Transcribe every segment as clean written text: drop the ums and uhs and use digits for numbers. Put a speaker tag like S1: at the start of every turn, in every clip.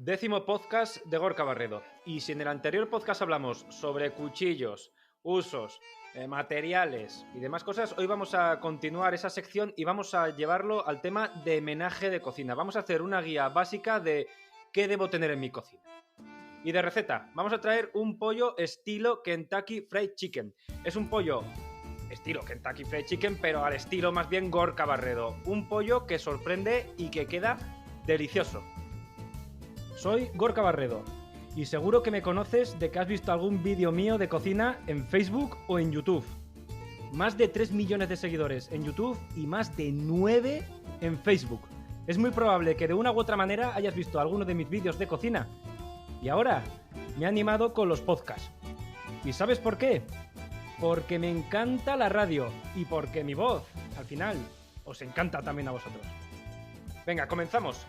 S1: Décimo podcast de Gorka Barredo. Y si en el anterior podcast hablamos sobre cuchillos, usos, materiales y demás cosas, hoy vamos a continuar esa sección y vamos a llevarlo al tema de menaje de cocina. Vamos a hacer una guía básica de qué debo tener en mi cocina. Y de receta, vamos a traer un pollo estilo Kentucky Fried Chicken. Es un pollo estilo Kentucky Fried Chicken, pero al estilo más bien Gorka Barredo. Un pollo que sorprende y que queda delicioso. Soy Gorka Barredo y seguro que me conoces de que has visto algún vídeo mío de cocina en Facebook o en YouTube. Más de 3 millones de seguidores en YouTube y más de 9 en Facebook. Es muy probable que de una u otra manera hayas visto alguno de mis vídeos de cocina. Y ahora me he animado con los podcasts. ¿Y sabes por qué? Porque me encanta la radio y porque mi voz, al final, os encanta también a vosotros. Venga, comenzamos.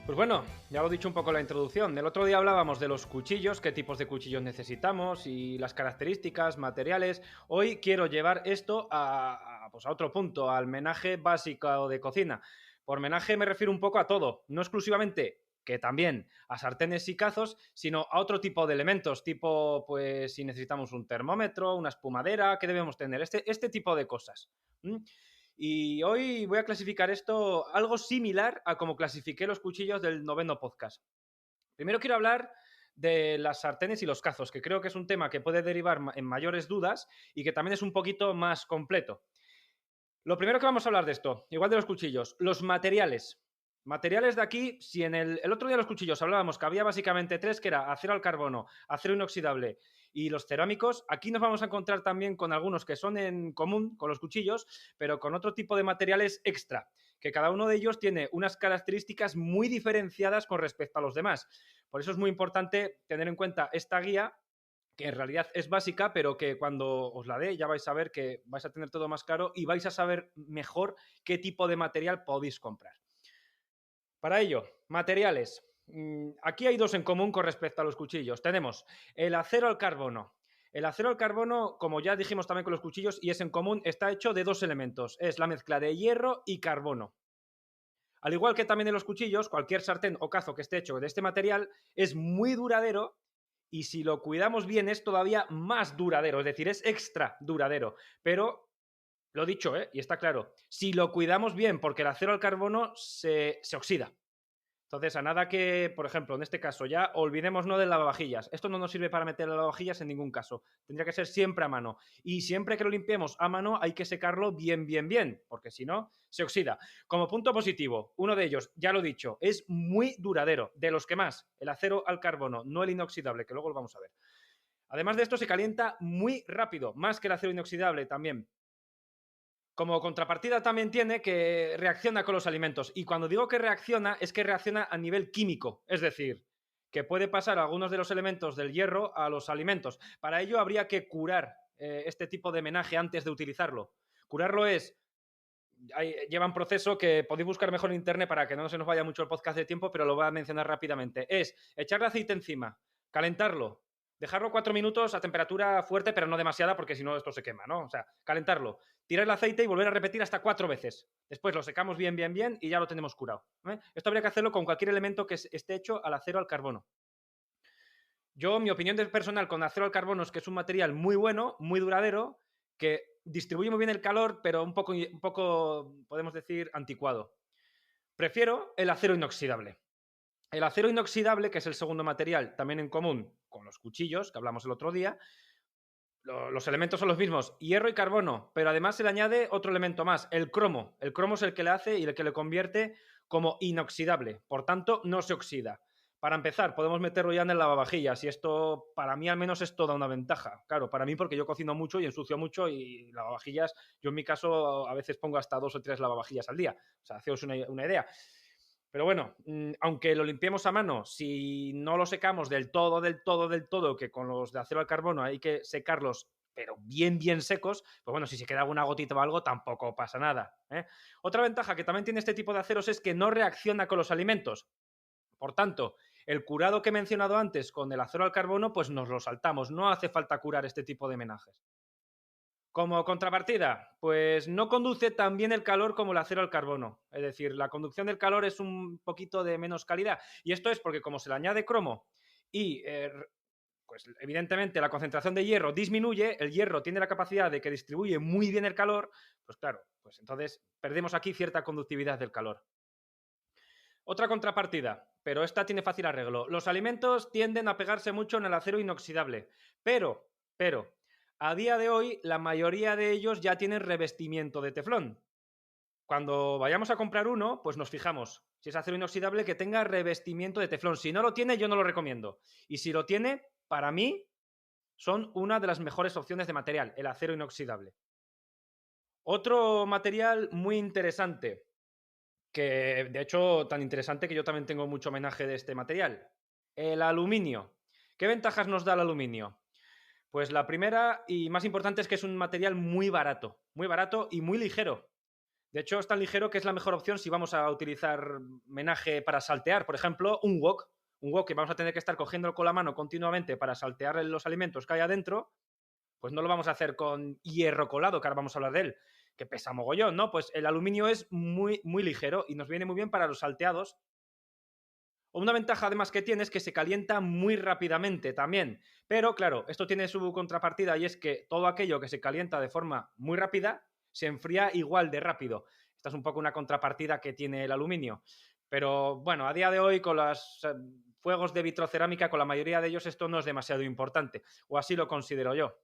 S1: Pues bueno, ya lo he dicho un poco en la introducción. El otro día hablábamos de los cuchillos, qué tipos de cuchillos necesitamos y las características, materiales. Hoy quiero llevar esto a otro punto, al menaje básico de cocina. Por menaje me refiero un poco a todo, no exclusivamente, que también a sartenes y cazos, sino a otro tipo de elementos, tipo, pues, si necesitamos un termómetro, una espumadera, ¿qué debemos tener? Este tipo de cosas. Y hoy voy a clasificar esto algo similar a como clasifiqué los cuchillos del noveno podcast. Primero quiero hablar de las sartenes y los cazos, que creo que es un tema que puede derivar en mayores dudas y que también es un poquito más completo. Lo primero que vamos a hablar de esto, igual de los cuchillos, los materiales. Materiales de aquí, si en el otro día de los cuchillos hablábamos que había básicamente tres, que era acero al carbono, acero inoxidable y los cerámicos, aquí nos vamos a encontrar también con algunos que son en común con los cuchillos, pero con otro tipo de materiales extra, que cada uno de ellos tiene unas características muy diferenciadas con respecto a los demás. Por eso es muy importante tener en cuenta esta guía, que en realidad es básica, pero que cuando os la dé ya vais a ver que vais a tener todo más claro y vais a saber mejor qué tipo de material podéis comprar. Para ello, materiales. Aquí hay dos en común con respecto a los cuchillos. Tenemos el acero al carbono. El acero al carbono, como ya dijimos también con los cuchillos, y es en común, está hecho de dos elementos. Es la mezcla de hierro y carbono. Al igual que también en los cuchillos, cualquier sartén o cazo que esté hecho de este material es muy duradero y si lo cuidamos bien es todavía más duradero, es decir, es extra duradero. Pero, lo dicho, y está claro, si lo cuidamos bien, porque el acero al carbono se oxida. Entonces, a nada que, por ejemplo, en este caso ya olvidémonos del lavavajillas. Esto no nos sirve para meter el lavavajillas en ningún caso. Tendría que ser siempre a mano. Y siempre que lo limpiemos a mano hay que secarlo bien, bien, bien, porque si no, se oxida. Como punto positivo, uno de ellos, ya lo he dicho, es muy duradero. De los que más, el acero al carbono, no el inoxidable, que luego lo vamos a ver. Además de esto, se calienta muy rápido, más que el acero inoxidable también. Como contrapartida también tiene que reacciona con los alimentos. Y cuando digo que reacciona, es que reacciona a nivel químico. Es decir, que puede pasar algunos de los elementos del hierro a los alimentos. Para ello habría que curar este tipo de menaje antes de utilizarlo. Curarlo es... lleva un proceso que podéis buscar mejor en internet para que no se nos vaya mucho el podcast de tiempo, pero lo voy a mencionar rápidamente. Es echarle aceite encima, calentarlo, dejarlo 4 minutos a temperatura fuerte, pero no demasiada, porque si no esto se quema, ¿no? O sea, calentarlo, tirar el aceite y volver a repetir hasta 4 veces. Después lo secamos bien, bien, bien y ya lo tenemos curado. Esto habría que hacerlo con cualquier elemento que esté hecho al acero al carbono. Yo, mi opinión personal con acero al carbono es que es un material muy bueno, muy duradero, que distribuye muy bien el calor, pero un poco, podemos decir, anticuado. Prefiero el acero inoxidable. El acero inoxidable, que es el segundo material también en común con los cuchillos, que hablamos el otro día, los elementos son los mismos, hierro y carbono, pero además se le añade otro elemento más, el cromo. El cromo es el que le hace y el que le convierte como inoxidable, por tanto no se oxida. Para empezar, podemos meterlo ya en el lavavajillas y esto para mí al menos es toda una ventaja. Claro, para mí porque yo cocino mucho y ensucio mucho y lavavajillas, yo en mi caso a veces pongo hasta 2 o 3 lavavajillas al día. O sea, haceos una idea. Pero bueno, aunque lo limpiemos a mano, si no lo secamos del todo, que con los de acero al carbono hay que secarlos, pero bien, bien secos, pues bueno, si se queda alguna gotita o algo, tampoco pasa nada. Otra ventaja que también tiene este tipo de aceros es que no reacciona con los alimentos. Por tanto, el curado que he mencionado antes con el acero al carbono, pues nos lo saltamos. No hace falta curar este tipo de menajes. Como contrapartida, pues no conduce tan bien el calor como el acero al carbono. Es decir, la conducción del calor es un poquito de menos calidad. Y esto es porque como se le añade cromo y pues evidentemente la concentración de hierro disminuye, el hierro tiene la capacidad de que distribuye muy bien el calor, pues claro, pues entonces perdemos aquí cierta conductividad del calor. Otra contrapartida, pero esta tiene fácil arreglo. Los alimentos tienden a pegarse mucho en el acero inoxidable, pero, a día de hoy la mayoría de ellos ya tienen revestimiento de teflón. Cuando vayamos a comprar uno, pues nos fijamos si es acero inoxidable que tenga revestimiento de teflón. Si no lo tiene, yo no lo recomiendo. Y si lo tiene, para mí son una de las mejores opciones de material, el acero inoxidable. Otro material muy interesante, que de hecho tan interesante que yo también tengo mucho homenaje de este material, el aluminio. ¿Qué ventajas nos da el aluminio? Pues la primera y más importante es que es un material muy barato y muy ligero. De hecho, es tan ligero que es la mejor opción si vamos a utilizar menaje para saltear. Por ejemplo, un wok que vamos a tener que estar cogiendo con la mano continuamente para saltear los alimentos que hay adentro, pues no lo vamos a hacer con hierro colado, que ahora vamos a hablar de él, que pesa mogollón, ¿no? Pues el aluminio es muy ligero y nos viene muy bien para los salteados. Una ventaja además que tiene es que se calienta muy rápidamente también. Pero claro, esto tiene su contrapartida y es que todo aquello que se calienta de forma muy rápida se enfría igual de rápido. Esta es un poco una contrapartida que tiene el aluminio. Pero bueno, a día de hoy con los fuegos de vitrocerámica, con la mayoría de ellos esto no es demasiado importante. O así lo considero yo.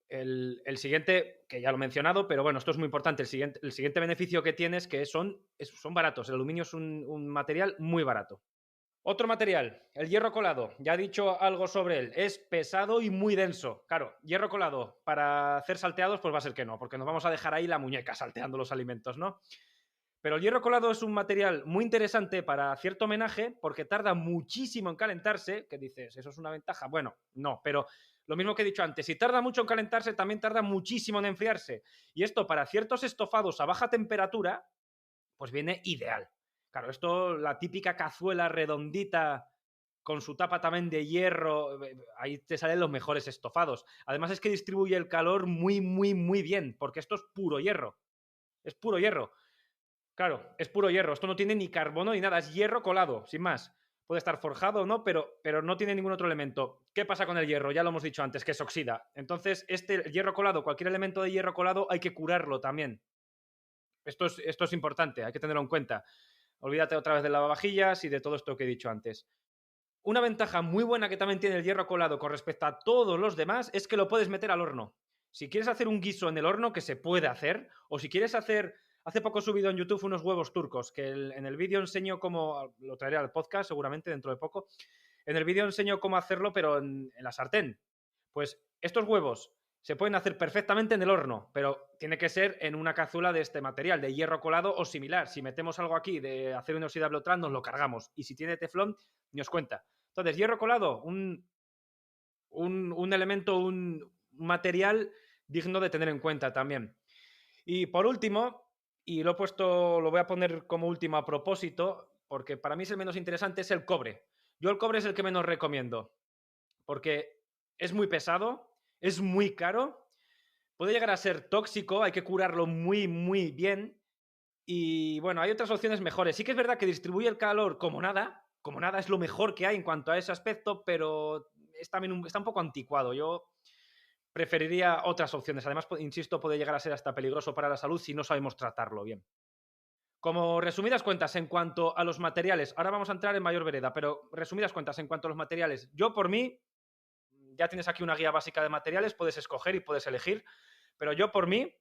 S1: El siguiente, que ya lo he mencionado, pero bueno, esto es muy importante. El siguiente beneficio que tiene es que son baratos. El aluminio es un material muy barato. Otro material, el hierro colado. Ya he dicho algo sobre él. Es pesado y muy denso. Claro, hierro colado para hacer salteados, pues va a ser que no, porque nos vamos a dejar ahí la muñeca salteando los alimentos, ¿no? Pero el hierro colado es un material muy interesante para cierto homenaje porque tarda muchísimo en calentarse. ¿Qué dices? ¿Eso es una ventaja? Bueno, no, pero lo mismo que he dicho antes, si tarda mucho en calentarse, también tarda muchísimo en enfriarse. Y esto para ciertos estofados a baja temperatura, pues viene ideal. Claro, esto, la típica cazuela redondita con su tapa también de hierro, ahí te salen los mejores estofados. Además es que distribuye el calor muy bien, porque esto es puro hierro. Es puro hierro. Claro, es puro hierro. Esto no tiene ni carbono ni nada, es hierro colado, sin más. Puede estar forjado o no, pero no tiene ningún otro elemento. ¿Qué pasa con el hierro? Ya lo hemos dicho antes, que se oxida. Entonces, este hierro colado, cualquier elemento de hierro colado, hay que curarlo también. Esto es importante, hay que tenerlo en cuenta. Olvídate otra vez de lavavajillas y de todo esto que he dicho antes. Una ventaja muy buena que también tiene el hierro colado con respecto a todos los demás es que lo puedes meter al horno. Si quieres hacer un guiso en el horno, que se puede hacer, o si quieres hacer... Hace poco he subido en YouTube unos huevos turcos, que en el vídeo enseño cómo... Lo traeré al podcast seguramente dentro de poco. En el vídeo enseño cómo hacerlo, pero en la sartén. Pues estos huevos se pueden hacer perfectamente en el horno, pero tiene que ser en una cazuela de este material, de hierro colado o similar. Si metemos algo aquí de acero inoxidable o trans, nos lo cargamos. Y si tiene teflón, ni os cuenta. Entonces, hierro colado, un elemento, un material digno de tener en cuenta también. Y por último, y lo he puesto, lo voy a poner como último a propósito, porque para mí es el menos interesante, es el cobre. Yo el cobre es el que menos recomiendo, porque es muy pesado, es muy caro, puede llegar a ser tóxico, hay que curarlo muy bien. Y bueno, hay otras opciones mejores. Sí que es verdad que distribuye el calor como nada es lo mejor que hay en cuanto a ese aspecto, pero también está un poco anticuado. Yo preferiría otras opciones. Además, insisto, puede llegar a ser hasta peligroso para la salud si no sabemos tratarlo bien. Como resumidas cuentas en cuanto a los materiales, ahora vamos a entrar en mayor vereda, pero resumidas cuentas en cuanto a los materiales, yo por mí, ya tienes aquí una guía básica de materiales, puedes escoger y puedes elegir, pero yo por mí,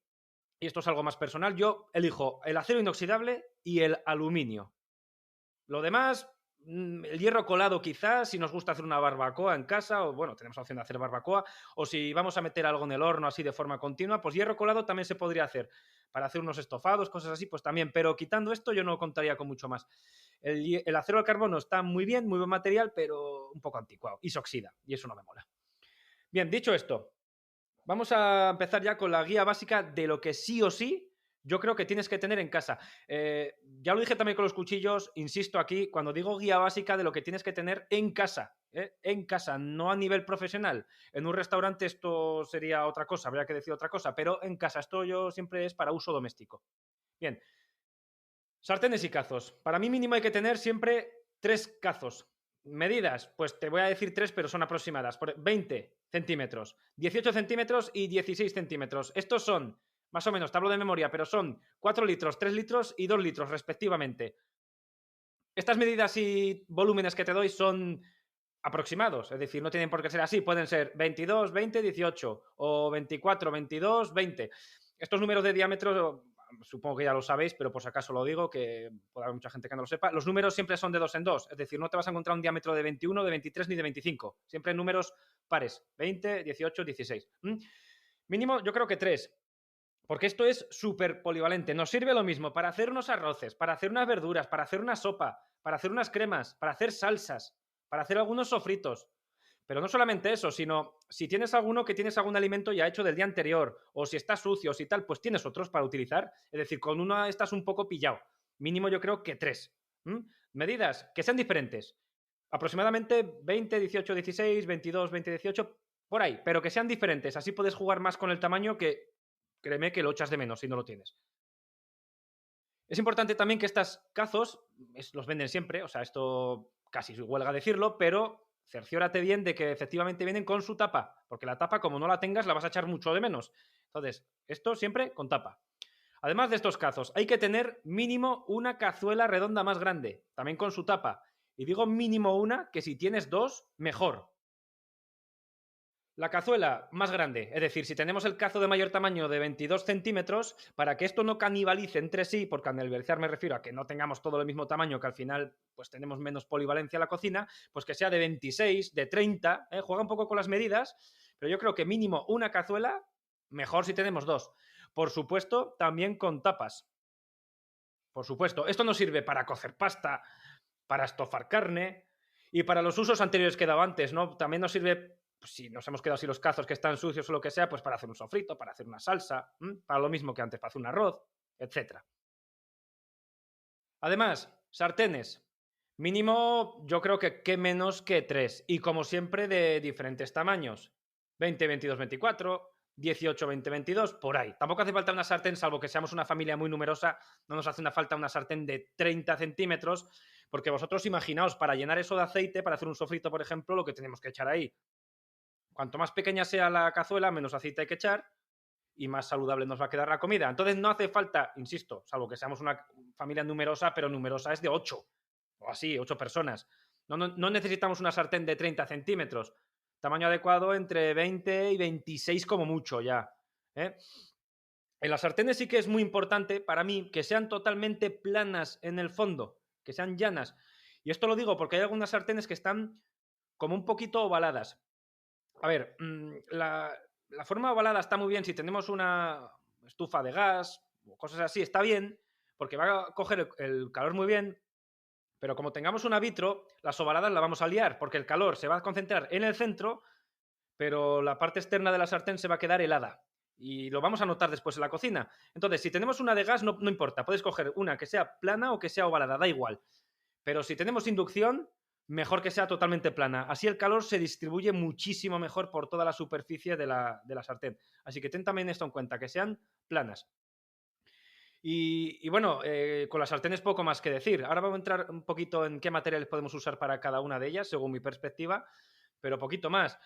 S1: y esto es algo más personal, yo elijo el acero inoxidable y el aluminio. Lo demás, el hierro colado quizás, si nos gusta hacer una barbacoa en casa, o bueno, tenemos la opción de hacer barbacoa, o si vamos a meter algo en el horno así de forma continua, pues hierro colado también se podría hacer. Para hacer unos estofados, cosas así, pues también. Pero quitando esto, yo no contaría con mucho más. El acero al carbono está muy buen material, pero un poco anticuado y se oxida, y eso no me mola. Bien, dicho esto, vamos a empezar ya con la guía básica de lo que sí o sí yo creo que tienes que tener en casa. Ya lo dije también con los cuchillos, insisto aquí, cuando digo guía básica de lo que tienes que tener en casa, en casa, no a nivel profesional. En un restaurante esto sería otra cosa, habría que decir otra cosa, pero en casa esto yo siempre es para uso doméstico. Bien, sartenes y cazos. Para mí mínimo hay que tener siempre 3 cazos. Medidas, pues te voy a decir 3, pero son aproximadas. 20 centímetros, 18 centímetros y 16 centímetros. Estos son, más o menos, te hablo de memoria, pero son 4 litros, 3 litros y 2 litros respectivamente. Estas medidas y volúmenes que te doy son aproximados, es decir, no tienen por qué ser así, pueden ser 22, 20, 18 o 24, 22, 20. Estos números de diámetro supongo que ya lo sabéis, pero por si acaso lo digo, que puede haber mucha gente que no lo sepa, los números siempre son de 2 en 2, es decir, no te vas a encontrar un diámetro de 21, de 23 ni de 25, siempre números pares, 20, 18, 16. Mínimo yo creo que 3, porque esto es súper polivalente, nos sirve lo mismo para hacer unos arroces, para hacer unas verduras, para hacer una sopa, para hacer unas cremas, para hacer salsas, para hacer algunos sofritos. Pero no solamente eso, sino si tienes alguno que tienes algún alimento ya hecho del día anterior, o si está sucio, o si tal, pues tienes otros para utilizar. Es decir, con uno estás un poco pillado. Mínimo yo creo que 3. Medidas que sean diferentes. Aproximadamente 20, 18, 16, 22, 20, 18, por ahí, pero que sean diferentes. Así puedes jugar más con el tamaño que créeme que lo echas de menos si no lo tienes. Es importante también que estos cazos los venden siempre, o sea, esto casi huelga decirlo, pero cerciórate bien de que efectivamente vienen con su tapa, porque la tapa, como no la tengas, la vas a echar mucho de menos. Entonces, esto siempre con tapa. Además de estos cazos, hay que tener mínimo una cazuela redonda más grande, también con su tapa. Y digo mínimo una, que si tienes 2, mejor. La cazuela más grande, es decir, si tenemos el cazo de mayor tamaño de 22 centímetros, para que esto no canibalice entre sí, por canibalizar me refiero a que no tengamos todo el mismo tamaño, que al final pues tenemos menos polivalencia en la cocina, pues que sea de 26, de 30, juega un poco con las medidas, pero yo creo que mínimo una cazuela, mejor si tenemos 2. Por supuesto, también con tapas. Por supuesto, esto nos sirve para cocer pasta, para estofar carne y para los usos anteriores que he dado antes, ¿no? También nos sirve, pues, si nos hemos quedado así los cazos que están sucios o lo que sea, pues para hacer un sofrito, para hacer una salsa, para lo mismo que antes, para hacer un arroz, etc. Además, sartenes. Mínimo, yo creo que menos que 3. Y como siempre, de diferentes tamaños. 20, 22, 24, 18, 20, 22, por ahí. Tampoco hace falta una sartén, salvo que seamos una familia muy numerosa, no nos hace una falta una sartén de 30 centímetros, porque vosotros imaginaos, para llenar eso de aceite, para hacer un sofrito, por ejemplo, lo que tenemos que echar ahí. Cuanto más pequeña sea la cazuela, menos aceite hay que echar y más saludable nos va a quedar la comida. Entonces no hace falta, insisto, salvo que seamos una familia numerosa, pero numerosa es de 8, o así, 8 personas. No necesitamos una sartén de 30 centímetros. Tamaño adecuado entre 20 y 26 como mucho ya. En las sartenes sí que es muy importante para mí que sean totalmente planas en el fondo, que sean llanas. Y esto lo digo porque hay algunas sartenes que están como un poquito ovaladas. A ver, la forma ovalada está muy bien si tenemos una estufa de gas o cosas así, está bien, porque va a coger el calor muy bien, pero como tengamos una vitro, las ovaladas la vamos a liar, porque el calor se va a concentrar en el centro, pero la parte externa de la sartén se va a quedar helada. Y lo vamos a notar después en la cocina. Entonces, si tenemos una de gas, no importa, puedes coger una que sea plana o que sea ovalada, da igual. Pero si tenemos inducción, mejor que sea totalmente plana. Así el calor se distribuye muchísimo mejor por toda la superficie de la sartén. Así que ten también esto en cuenta, que sean planas. Y bueno, con las sartenes poco más que decir. Ahora vamos a entrar un poquito en qué materiales podemos usar para cada una de ellas, según mi perspectiva, pero poquito más.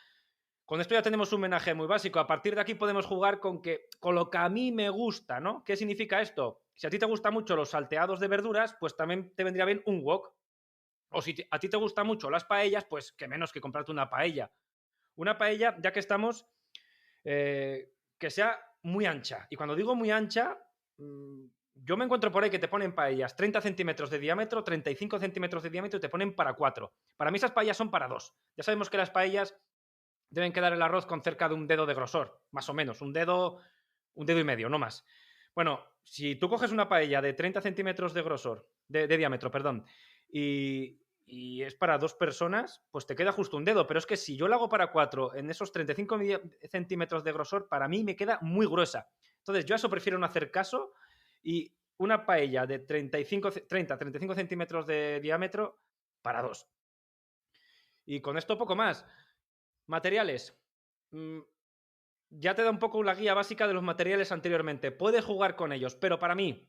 S1: Con esto ya tenemos un menaje muy básico. A partir de aquí podemos jugar con lo que a mí me gusta, ¿no? ¿Qué significa esto? Si a ti te gustan mucho los salteados de verduras, pues también te vendría bien un wok. O si a ti te gustan mucho las paellas, pues qué menos que comprarte una paella. Una paella, ya que estamos, que sea muy ancha. Y cuando digo muy ancha, yo me encuentro por ahí que te ponen paellas 30 centímetros de diámetro, 35 centímetros de diámetro y te ponen para 4. Para mí esas paellas son para 2. Ya sabemos que las paellas deben quedar el arroz con cerca de un dedo de grosor, más o menos, un dedo y medio, no más. Bueno, si tú coges una paella de 30 centímetros de grosor, de diámetro, perdón, y es para 2 personas, pues te queda justo un dedo. Pero es que si yo la hago para 4 en esos 35 centímetros de grosor, para mí me queda muy gruesa. Entonces yo a eso prefiero no hacer caso y una paella de 30-35 centímetros de diámetro para 2. Y con esto poco más. Materiales. Ya te da un poco la guía básica de los materiales anteriormente. Puedes jugar con ellos, pero para mí,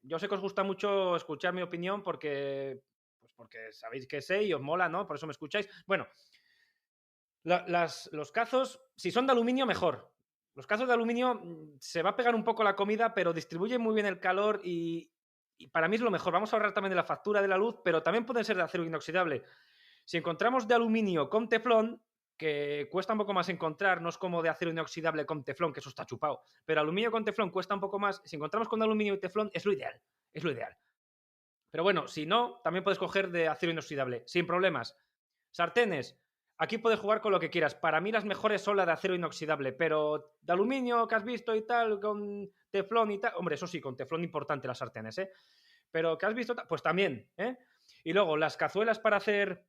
S1: yo sé que os gusta mucho escuchar mi opinión porque sabéis que sé y os mola, ¿no? Por eso me escucháis. Bueno, los cazos, si son de aluminio, mejor. Los cazos de aluminio se va a pegar un poco la comida, pero distribuye muy bien el calor y para mí es lo mejor. Vamos a ahorrar también de la factura de la luz, pero también pueden ser de acero inoxidable. Si encontramos de aluminio con teflón, que cuesta un poco más encontrar, no es como de acero inoxidable con teflón, que eso está chupado, pero aluminio con teflón cuesta un poco más. Si encontramos con aluminio y teflón, es lo ideal. Es lo ideal. Pero bueno, si no, también puedes coger de acero inoxidable, sin problemas. Sartenes, aquí puedes jugar con lo que quieras. Para mí las mejores son las de acero inoxidable, pero de aluminio que has visto y tal, con teflón y tal. Hombre, eso sí, con teflón importante las sartenes, ¿eh? Pero que has visto, pues también, ¿eh? Y luego, las cazuelas para hacer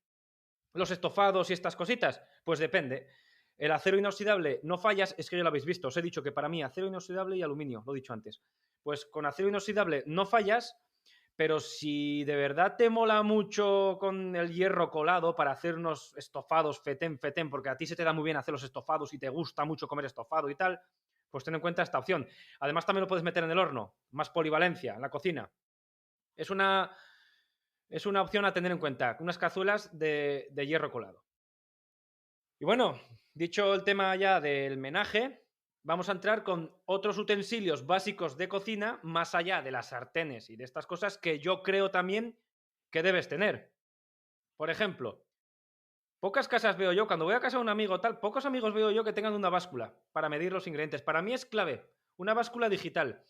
S1: los estofados y estas cositas, pues depende. El acero inoxidable no fallas, es que ya lo habéis visto, os he dicho que para mí acero inoxidable y aluminio, lo he dicho antes. Pues con acero inoxidable no fallas, pero si de verdad te mola mucho con el hierro colado para hacer unos estofados fetén, porque a ti se te da muy bien hacer los estofados y te gusta mucho comer estofado y tal, pues ten en cuenta esta opción. Además también lo puedes meter en el horno, más polivalencia en la cocina. Es una opción a tener en cuenta, unas cazuelas de hierro colado. Y bueno, dicho el tema ya del menaje, vamos a entrar con otros utensilios básicos de cocina, más allá de las sartenes y de estas cosas que yo creo también que debes tener. Por ejemplo, pocas casas veo yo, cuando voy a casa de un amigo tal, pocos amigos veo yo que tengan una báscula para medir los ingredientes. Para mí es clave, una báscula digital.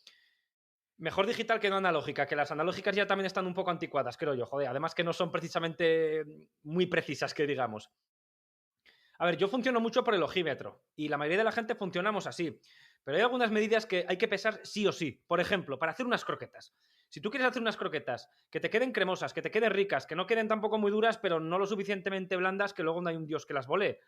S1: Mejor digital que no analógica, que las analógicas ya también están un poco anticuadas, creo yo, joder. Además que no son precisamente muy precisas, que digamos. A ver, yo funciono mucho por el ojímetro y la mayoría de la gente funcionamos así. Pero hay algunas medidas que hay que pesar sí o sí. Por ejemplo, para hacer unas croquetas. Si tú quieres hacer unas croquetas que te queden cremosas, que te queden ricas, que no queden tampoco muy duras, pero no lo suficientemente blandas que luego no hay un dios que las vole.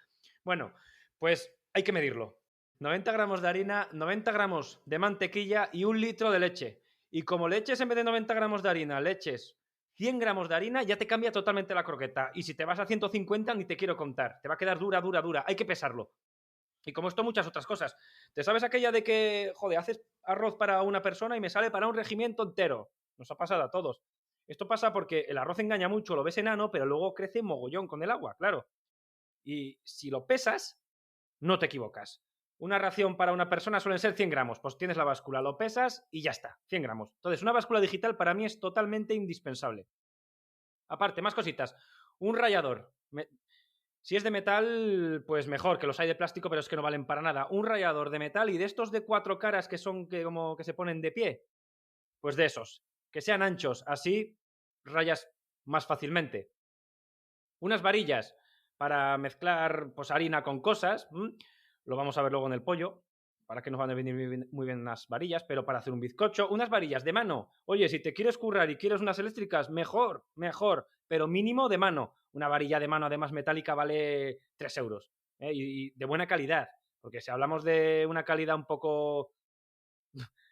S1: Bueno, pues hay que medirlo. 90 gramos de harina, 90 gramos de mantequilla y 1 litro de leche. Y como le eches en vez de 90 gramos de harina, le eches 100 gramos de harina, ya te cambia totalmente la croqueta. Y si te vas a 150, ni te quiero contar. Te va a quedar dura, dura, dura. Hay que pesarlo. Y como esto, muchas otras cosas. ¿Te sabes aquella de que, joder, haces arroz para una persona y me sale para un regimiento entero? Nos ha pasado a todos. Esto pasa porque el arroz engaña mucho, lo ves enano, pero luego crece mogollón con el agua, claro. Y si lo pesas, no te equivocas. Una ración para una persona suelen ser 100 gramos. Pues tienes la báscula, lo pesas y ya está, 100 gramos. Entonces, una báscula digital para mí es totalmente indispensable. Aparte, más cositas. Un rallador. Si es de metal, pues mejor, que los hay de plástico, pero es que no valen para nada. Un rallador de metal y de estos de 4 caras que son como que se ponen de pie. Pues de esos. Que sean anchos, así rayas más fácilmente. Unas varillas para mezclar pues, harina con cosas. Lo vamos a ver luego en el pollo. Para que nos van a venir muy bien unas varillas, pero para hacer un bizcocho, unas varillas de mano. Oye, si te quieres currar y quieres unas eléctricas, mejor, mejor, pero mínimo de mano. Una varilla de mano, además metálica, vale 3 euros. Y de buena calidad, porque si hablamos de una calidad un poco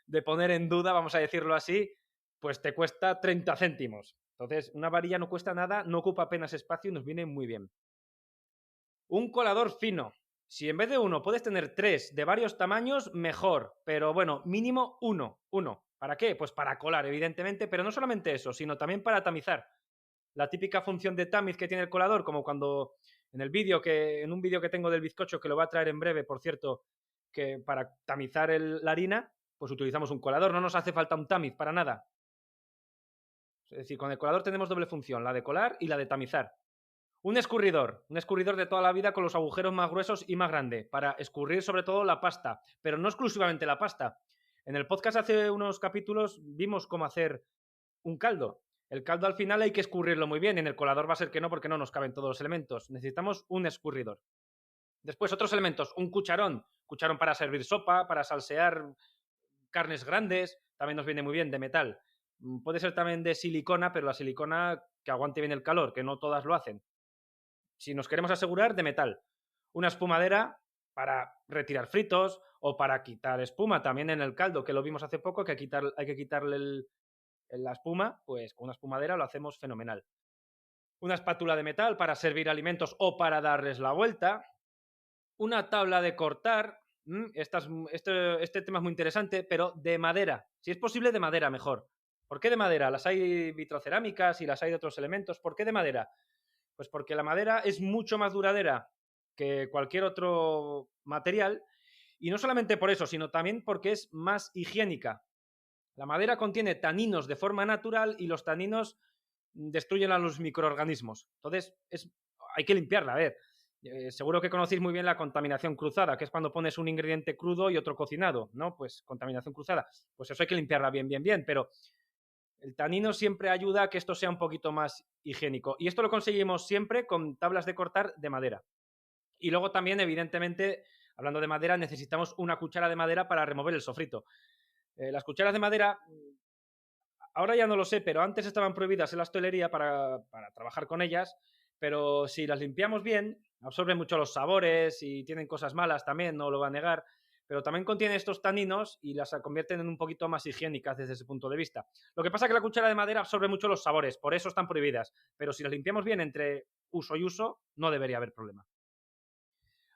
S1: de poner en duda, vamos a decirlo así, pues te cuesta 30 céntimos. Entonces, una varilla no cuesta nada, no ocupa apenas espacio y nos viene muy bien. Un colador fino. Si en vez de uno puedes tener 3 de varios tamaños, mejor. Pero bueno, mínimo uno. ¿Para qué? Pues para colar, evidentemente, pero no solamente eso, sino también para tamizar. La típica función de tamiz que tiene el colador, como cuando en un vídeo que tengo del bizcocho, que lo voy a traer en breve, por cierto, que para tamizar la harina, pues utilizamos un colador, no nos hace falta un tamiz para nada. Es decir, con el colador tenemos doble función, la de colar y la de tamizar. Un escurridor de toda la vida con los agujeros más gruesos y más grandes, para escurrir sobre todo la pasta, pero no exclusivamente la pasta. En el podcast hace unos capítulos vimos cómo hacer un caldo. El caldo al final hay que escurrirlo muy bien, en el colador va a ser que no porque no nos caben todos los elementos. Necesitamos un escurridor. Después otros elementos, un cucharón para servir sopa, para salsear carnes grandes, también nos viene muy bien, de metal. Puede ser también de silicona, pero la silicona que aguante bien el calor, que no todas lo hacen. Si nos queremos asegurar, de metal. Una espumadera para retirar fritos, o para quitar espuma. También en el caldo, que lo vimos hace poco, que hay que quitarle la espuma, pues con una espumadera lo hacemos fenomenal. Una espátula de metal para servir alimentos o para darles la vuelta. Una tabla de cortar. Este tema es muy interesante, pero de madera. Si es posible, de madera mejor. ¿Por qué de madera? Las hay vitrocerámicas y las hay de otros elementos. ¿Por qué de madera? Pues porque la madera es mucho más duradera que cualquier otro material. Y no solamente por eso, sino también porque es más higiénica. La madera contiene taninos de forma natural y los taninos destruyen a los microorganismos. Entonces, hay que limpiarla. A ver, seguro que conocéis muy bien la contaminación cruzada, que es cuando pones un ingrediente crudo y otro cocinado, ¿no? Pues contaminación cruzada. Pues eso hay que limpiarla bien, bien, bien, pero el tanino siempre ayuda a que esto sea un poquito más higiénico. Y esto lo conseguimos siempre con tablas de cortar de madera. Y luego también, evidentemente, hablando de madera, necesitamos una cuchara de madera para remover el sofrito. Las cucharas de madera, ahora ya no lo sé, pero antes estaban prohibidas en la hostelería para trabajar con ellas, pero si las limpiamos bien, absorben mucho los sabores y tienen cosas malas también, no lo va a negar, pero también contiene estos taninos y las convierten en un poquito más higiénicas desde ese punto de vista. Lo que pasa es que la cuchara de madera absorbe mucho los sabores, por eso están prohibidas, pero si las limpiamos bien entre uso y uso, no debería haber problema.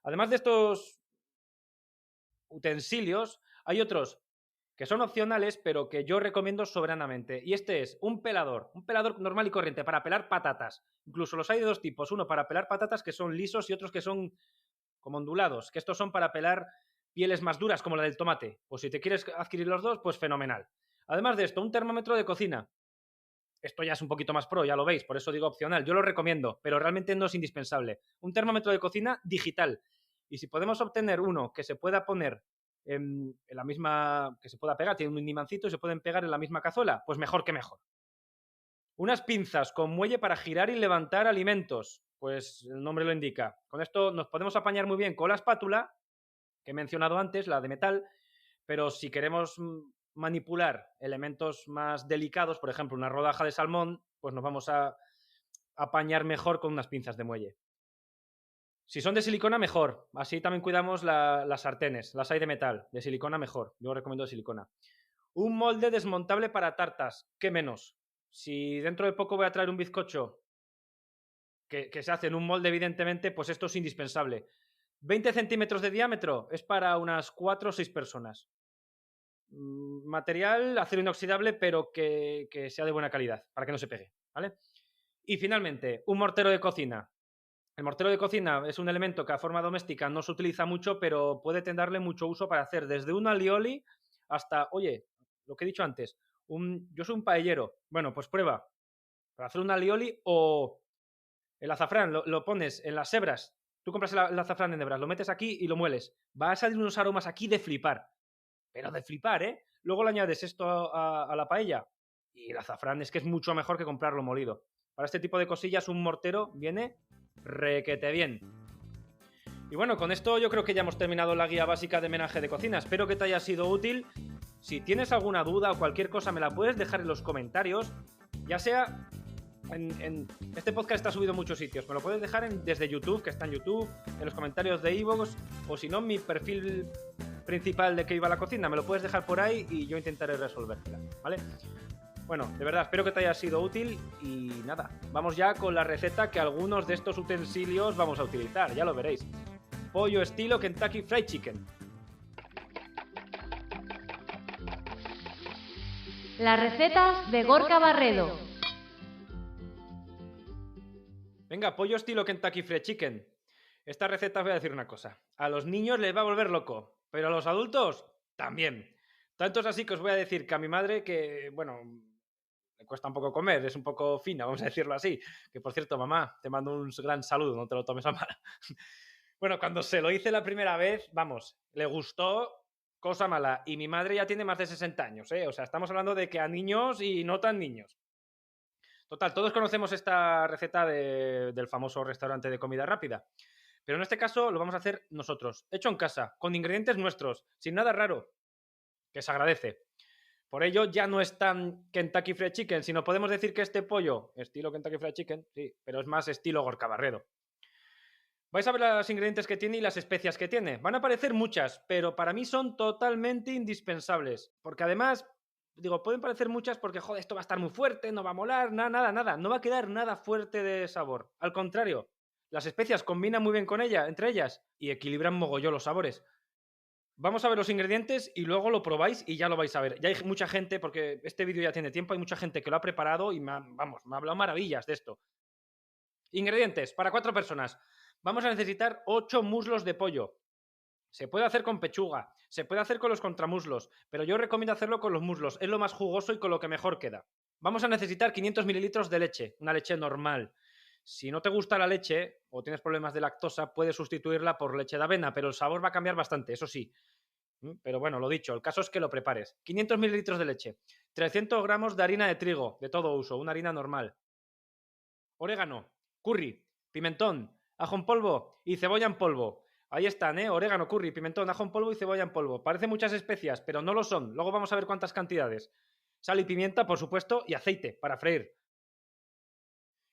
S1: Además de estos utensilios, hay otros que son opcionales, pero que yo recomiendo soberanamente. Y este es un pelador normal y corriente para pelar patatas. Incluso los hay de dos tipos, uno para pelar patatas que son lisos y otros que son como ondulados, que estos son para pelar pieles más duras como la del tomate. Pues si te quieres adquirir los dos, pues fenomenal. Además de esto, un termómetro de cocina. Esto ya es un poquito más pro, ya lo veis, por eso digo opcional. Yo lo recomiendo, pero realmente no es indispensable. Un termómetro de cocina digital. Y si podemos obtener uno que se pueda poner en la misma, que se pueda pegar, tiene un imancito y se pueden pegar en la misma cazuela, pues mejor que mejor. Unas pinzas con muelle para girar y levantar alimentos, pues el nombre lo indica. Con esto nos podemos apañar muy bien con la espátula, que he mencionado antes, la de metal, pero si queremos manipular elementos más delicados, por ejemplo, una rodaja de salmón, pues nos vamos a apañar mejor con unas pinzas de muelle. Si son de silicona, mejor. Así también cuidamos las sartenes. Las hay de metal. De silicona, mejor. Yo recomiendo de silicona. Un molde desmontable para tartas. ¿Qué menos? Si dentro de poco voy a traer un bizcocho que se hace en un molde, evidentemente, pues esto es indispensable. 20 centímetros de diámetro es para unas 4 o 6 personas. Material, acero inoxidable, pero que sea de buena calidad, para que no se pegue, ¿vale? Y finalmente, un mortero de cocina. El mortero de cocina es un elemento que a forma doméstica no se utiliza mucho, pero puede darle mucho uso para hacer desde un alioli hasta, oye, lo que he dicho antes, yo soy un paellero. Bueno, pues prueba para hacer un alioli o el azafrán, lo pones en las hebras. Tú compras el azafrán en hebras, lo metes aquí y lo mueles. Va a salir unos aromas aquí de flipar. Pero de flipar, ¿eh? Luego le añades esto a la paella y el azafrán es que es mucho mejor que comprarlo molido. Para este tipo de cosillas un mortero viene requete bien. Y bueno, con esto yo creo que ya hemos terminado la guía básica de menaje de cocina. Espero que te haya sido útil. Si tienes alguna duda o cualquier cosa me la puedes dejar en los comentarios. Ya sea este podcast está subido en muchos sitios. Me lo puedes dejar desde YouTube, que está en YouTube, en los comentarios de iVoox, o si no, en mi perfil principal de Que Viva la Cocina. Me lo puedes dejar por ahí y yo intentaré resolverla, ¿vale? Bueno, de verdad, espero que te haya sido útil y nada, vamos ya con la receta que algunos de estos utensilios vamos a utilizar, ya lo veréis. Pollo estilo Kentucky Fried Chicken.
S2: Las recetas de Gorka Barredo.
S1: Venga, pollo estilo Kentucky Fried Chicken. Esta receta os voy a decir una cosa. A los niños les va a volver loco, pero a los adultos también. Tanto es así que os voy a decir que a mi madre, que, bueno, le cuesta un poco comer, es un poco fina, vamos a decirlo así. Que, por cierto, mamá, te mando un gran saludo, no te lo tomes a mal. Bueno, cuando se lo hice la primera vez, vamos, le gustó, cosa mala. Y mi madre ya tiene más de 60 años, ¿eh? O sea, estamos hablando de que a niños y no tan niños. Total, todos conocemos esta receta del famoso restaurante de comida rápida. Pero en este caso lo vamos a hacer nosotros, hecho en casa, con ingredientes nuestros, sin nada raro, que se agradece. Por ello ya no es tan Kentucky Fried Chicken, sino podemos decir que este pollo, estilo Kentucky Fried Chicken, sí, pero es más estilo Gorka Barredo. Vais a ver los ingredientes que tiene y las especias que tiene. Van a parecer muchas, pero para mí son totalmente indispensables. Porque además, digo, pueden parecer muchas porque, joder, esto va a estar muy fuerte, no va a molar, nada. No va a quedar nada fuerte de sabor. Al contrario, las especias combinan muy bien con entre ellas, y equilibran mogollón los sabores. Vamos a ver los ingredientes y luego lo probáis y ya lo vais a ver. Ya hay mucha gente, porque este vídeo ya tiene tiempo, hay mucha gente que lo ha preparado y me ha hablado maravillas de esto. Ingredientes para 4 personas. Vamos a necesitar 8 muslos de pollo. Se puede hacer con pechuga, se puede hacer con los contramuslos, pero yo recomiendo hacerlo con los muslos. Es lo más jugoso y con lo que mejor queda. Vamos a necesitar 500 mililitros de leche, una leche normal. Si no te gusta la leche o tienes problemas de lactosa, puedes sustituirla por leche de avena, pero el sabor va a cambiar bastante, eso sí. Pero bueno, lo dicho, el caso es que lo prepares. 500 mililitros de leche, 300 gramos de harina de trigo, de todo uso, una harina normal. Orégano, curry, pimentón, ajo en polvo y cebolla en polvo. Ahí están, orégano, curry, pimentón, ajo en polvo y cebolla en polvo. Parecen muchas especias, pero no lo son. Luego vamos a ver cuántas cantidades. Sal y pimienta, por supuesto, y aceite para freír.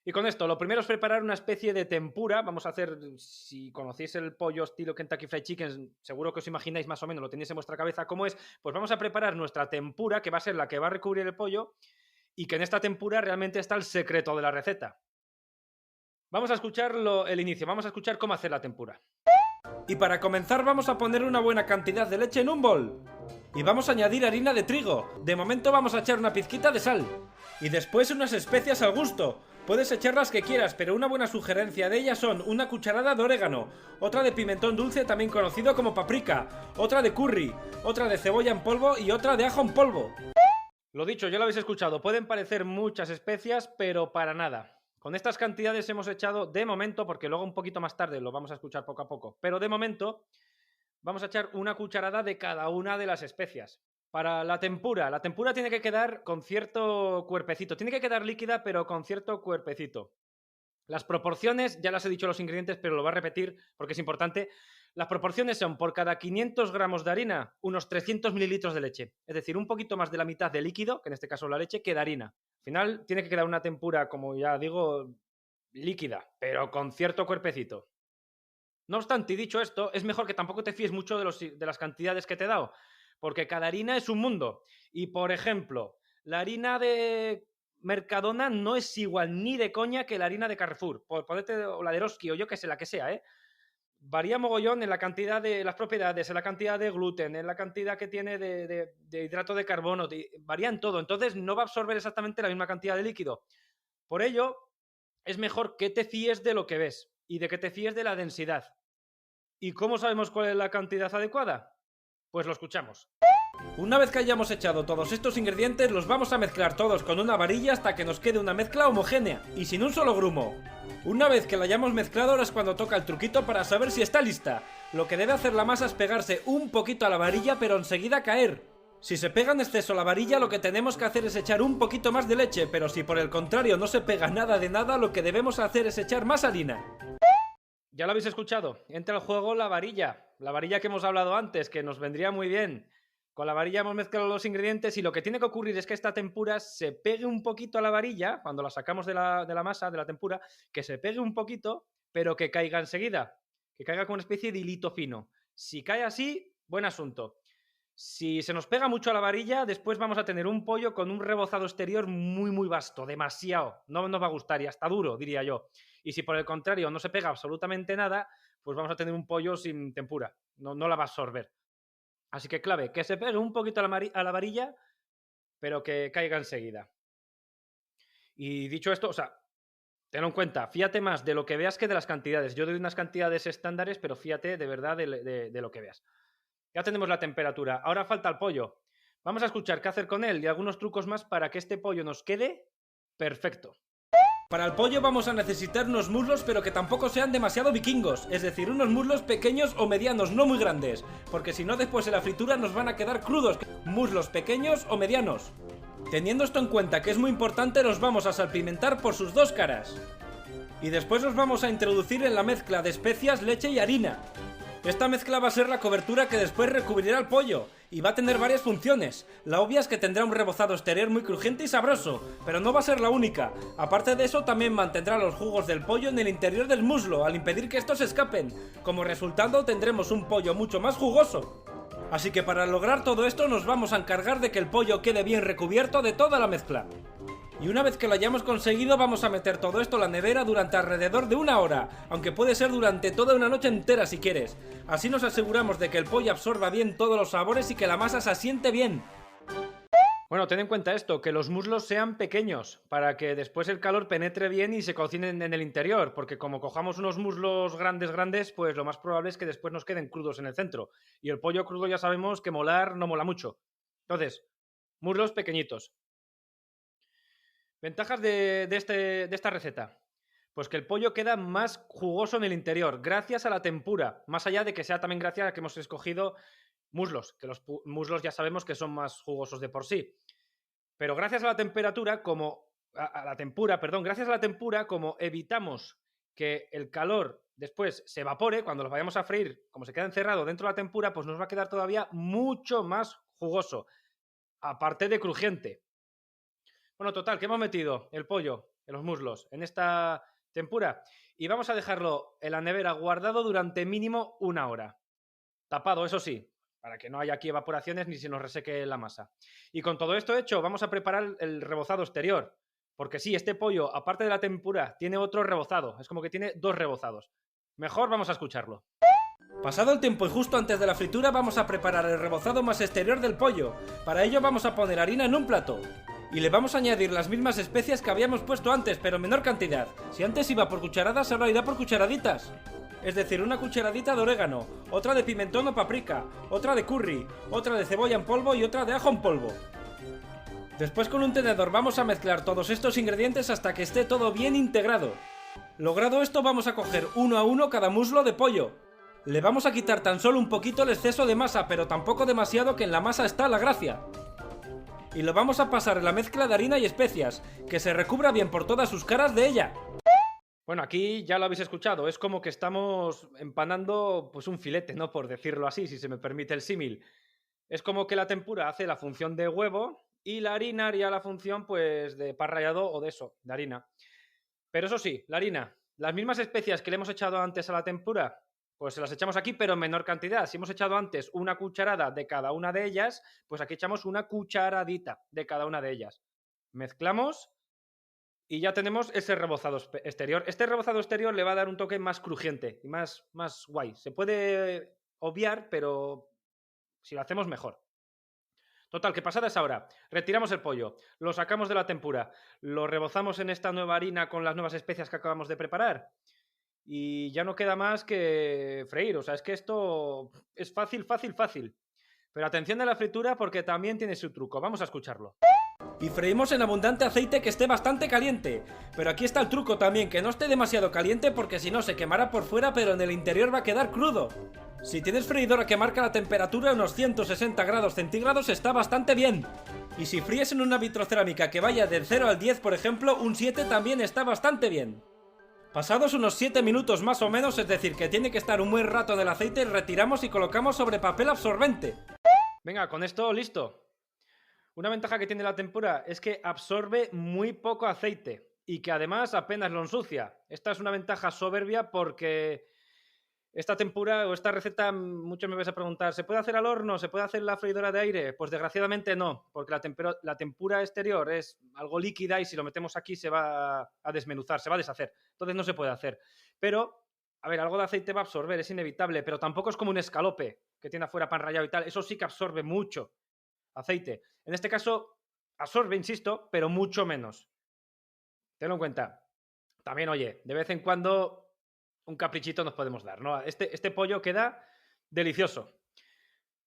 S1: Y con esto, lo primero es preparar una especie de tempura. Vamos a hacer, si conocéis el pollo estilo Kentucky Fried Chicken, seguro que os imagináis más o menos, lo tenéis en vuestra cabeza cómo es. Pues vamos a preparar nuestra tempura, que va a ser la que va a recubrir el pollo, y que en esta tempura realmente está el secreto de la receta. Vamos a escuchar el inicio, vamos a escuchar cómo hacer la tempura. Y para comenzar vamos a poner una buena cantidad de leche en un bol. Y vamos a añadir harina de trigo. De momento vamos a echar una pizquita de sal. Y después unas especias al gusto. Puedes echar las que quieras, pero una buena sugerencia de ellas son una cucharada de orégano, otra de pimentón dulce también conocido como paprika, otra de curry, otra de cebolla en polvo y otra de ajo en polvo. Lo dicho, ya lo habéis escuchado, pueden parecer muchas especias, pero para nada. Con estas cantidades hemos echado, de momento, porque luego un poquito más tarde lo vamos a escuchar poco a poco, pero de momento vamos a echar una cucharada de cada una de las especias. Para la tempura tiene que quedar con cierto cuerpecito, tiene que quedar líquida pero con cierto cuerpecito. Las proporciones, ya las he dicho los ingredientes, pero lo voy a repetir porque es importante. Las proporciones son por cada 500 gramos de harina, unos 300 mililitros de leche. Es decir, un poquito más de la mitad de líquido, que en este caso la leche, que de harina. Al final tiene que quedar una tempura, como ya digo, líquida, pero con cierto cuerpecito. No obstante, y dicho esto, es mejor que tampoco te fíes mucho de las cantidades que te he dado, porque cada harina es un mundo. Y, por ejemplo, la harina de Mercadona no es igual ni de coña que la harina de Carrefour. O la de Eroski, o yo que sé, la que sea, Varía mogollón en la cantidad de las propiedades, en la cantidad de gluten, en la cantidad que tiene de hidrato de carbono. Varía en todo. Entonces, no va a absorber exactamente la misma cantidad de líquido. Por ello, es mejor que te fíes de lo que ves y de que te fíes de la densidad. ¿Y cómo sabemos cuál es la cantidad adecuada? Pues lo escuchamos. Una vez que hayamos echado todos estos ingredientes, los vamos a mezclar todos con una varilla hasta que nos quede una mezcla homogénea y sin un solo grumo. Una vez que la hayamos mezclado, ahora es cuando toca el truquito para saber si está lista. Lo que debe hacer la masa es pegarse un poquito a la varilla, pero enseguida caer. Si se pega en exceso a la varilla, lo que tenemos que hacer es echar un poquito más de leche, pero si por el contrario no se pega nada de nada, lo que debemos hacer es echar más harina. Ya lo habéis escuchado, entra al juego la varilla que hemos hablado antes, que nos vendría muy bien. Con la varilla hemos mezclado los ingredientes y lo que tiene que ocurrir es que esta tempura se pegue un poquito a la varilla, cuando la sacamos de la masa, de la tempura, que se pegue un poquito, pero que caiga enseguida, que caiga con una especie de hilito fino. Si cae así, buen asunto. Si se nos pega mucho a la varilla, después vamos a tener un pollo con un rebozado exterior muy, muy vasto, demasiado. No nos va a gustar y hasta duro, diría yo. Y si por el contrario no se pega absolutamente nada, pues vamos a tener un pollo sin tempura. No la va a absorber. Así que clave, que se pegue un poquito a la varilla, pero que caiga enseguida. Y dicho esto, o sea, tenlo en cuenta, fíjate más de lo que veas que de las cantidades. Yo doy unas cantidades estándares, pero fíjate de verdad de lo que veas. Ya tenemos la temperatura, ahora falta el pollo. Vamos a escuchar qué hacer con él y algunos trucos más para que este pollo nos quede perfecto. Para el pollo vamos a necesitar unos muslos, pero que tampoco sean demasiado vikingos, es decir, unos muslos pequeños o medianos, no muy grandes, porque si no después en la fritura nos van a quedar crudos. Muslos pequeños o medianos. Teniendo esto en cuenta que es muy importante, los vamos a salpimentar por sus dos caras. Y después los vamos a introducir en la mezcla de especias, leche y harina. Esta mezcla va a ser la cobertura que después recubrirá el pollo,
S3: y va a tener varias funciones. La obvia es que tendrá un rebozado exterior muy crujiente y sabroso, pero no va a ser la única. Aparte de eso, también mantendrá los jugos del pollo en el interior del muslo, al impedir que estos escapen. Como resultado, tendremos un pollo mucho más jugoso. Así que para lograr todo esto nos vamos a encargar de que el pollo quede bien recubierto de toda la mezcla. Y una vez que lo hayamos conseguido, vamos a meter todo esto en la nevera durante alrededor de 1 hora, aunque puede ser durante toda una noche entera si quieres. Así nos aseguramos de que el pollo absorba bien todos los sabores y que la masa se asiente bien.
S1: Bueno, ten en cuenta esto, que los muslos sean pequeños, para que después el calor penetre bien y se cocinen en el interior, porque como cojamos unos muslos grandes, pues lo más probable es que después nos queden crudos en el centro. Y el pollo crudo ya sabemos que molar no mola mucho. Entonces, muslos pequeñitos. Ventajas de esta receta. Pues que el pollo queda más jugoso en el interior, gracias a la tempura. Más allá de que sea también gracias a que hemos escogido muslos, que los muslos ya sabemos que son más jugosos de por sí. Pero gracias a la temperatura, gracias a la tempura, como evitamos que el calor después se evapore, cuando los vayamos a freír, como se queda encerrado dentro de la tempura, pues nos va a quedar todavía mucho más jugoso, aparte de crujiente. Bueno, total, que hemos metido el pollo en los muslos en esta tempura y vamos a dejarlo en la nevera guardado durante mínimo 1 hora. Tapado, eso sí, para que no haya aquí evaporaciones ni se nos reseque la masa. Y con todo esto hecho, vamos a preparar el rebozado exterior. Porque sí, este pollo, aparte de la tempura, tiene otro rebozado. Es como que tiene 2 rebozados. Mejor vamos a escucharlo.
S3: Pasado el tiempo y justo antes de la fritura, vamos a preparar el rebozado más exterior del pollo. Para ello vamos a poner harina en un plato. Y le vamos a añadir las mismas especias que habíamos puesto antes, pero en menor cantidad. Si antes iba por cucharadas, ahora irá por cucharaditas. Es decir, una cucharadita de orégano, otra de pimentón o paprika, otra de curry, otra de cebolla en polvo y otra de ajo en polvo. Después con un tenedor vamos a mezclar todos estos ingredientes hasta que esté todo bien integrado. Logrado esto, vamos a coger 1 a 1 cada muslo de pollo. Le vamos a quitar tan solo un poquito el exceso de masa, pero tampoco demasiado, que en la masa está la gracia. Y lo vamos a pasar en la mezcla de harina y especias, que se recubra bien por todas sus caras de ella.
S1: Bueno, aquí ya lo habéis escuchado, es como que estamos empanando pues un filete, ¿no? Por decirlo así, si se me permite el símil. Es como que la tempura hace la función de huevo y la harina haría la función pues de pan rallado o de eso, de harina. Pero eso sí, la harina, las mismas especias que le hemos echado antes a la tempura, pues se las echamos aquí, pero en menor cantidad. Si hemos echado antes 1 cucharada de cada una de ellas, pues aquí echamos 1 cucharadita de cada una de ellas. Mezclamos y ya tenemos ese rebozado exterior. Este rebozado exterior le va a dar un toque más crujiente y más guay. Se puede obviar, pero si lo hacemos mejor. Total, que pasada esa hora, retiramos el pollo, lo sacamos de la tempura, lo rebozamos en esta nueva harina con las nuevas especias que acabamos de preparar y ya no queda más que freír. O sea, es que esto es fácil. Pero atención a la fritura porque también tiene su truco. Vamos a escucharlo.
S3: Y freímos en abundante aceite que esté bastante caliente. Pero aquí está el truco también, que no esté demasiado caliente porque si no se quemará por fuera, pero en el interior va a quedar crudo. Si tienes freidora que marca la temperatura a unos 160 grados centígrados está bastante bien. Y si fríes en una vitrocerámica que vaya del 0 al 10, por ejemplo, un 7 también está bastante bien. Pasados unos 7 minutos más o menos, es decir, que tiene que estar un buen rato en el aceite, retiramos y colocamos sobre papel absorbente.
S1: Venga, con esto listo. Una ventaja que tiene la tempura es que absorbe muy poco aceite y que además apenas lo ensucia. Esta es una ventaja soberbia porque esta tempura o esta receta, muchos me vais a preguntar, ¿se puede hacer al horno? ¿Se puede hacer en la freidora de aire? Pues desgraciadamente no, porque la tempura exterior es algo líquida y si lo metemos aquí se va a desmenuzar, se va a deshacer. Entonces no se puede hacer. Pero, a ver, algo de aceite va a absorber, es inevitable, pero tampoco es como un escalope que tiene afuera pan rallado y tal. Eso sí que absorbe mucho aceite. En este caso, absorbe, insisto, pero mucho menos. Tenlo en cuenta. También, oye, de vez en cuando un caprichito nos podemos dar, ¿no? Este pollo queda delicioso.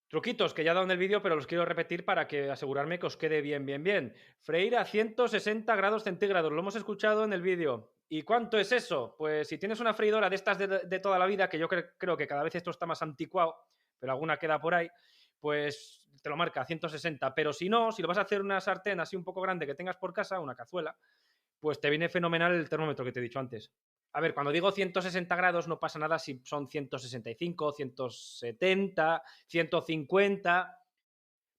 S1: Truquitos que ya he dado en el vídeo, pero los quiero repetir para que asegurarme que os quede bien. Freír a 160 grados centígrados, lo hemos escuchado en el vídeo. ¿Y cuánto es eso? Pues si tienes una freidora de estas de toda la vida, que yo creo que cada vez esto está más anticuado, pero alguna queda por ahí, pues te lo marca 160, pero si no, si lo vas a hacer una sartén así un poco grande que tengas por casa, una cazuela, pues te viene fenomenal el termómetro que te he dicho antes. A ver, cuando digo 160 grados no pasa nada si son 165, 170, 150,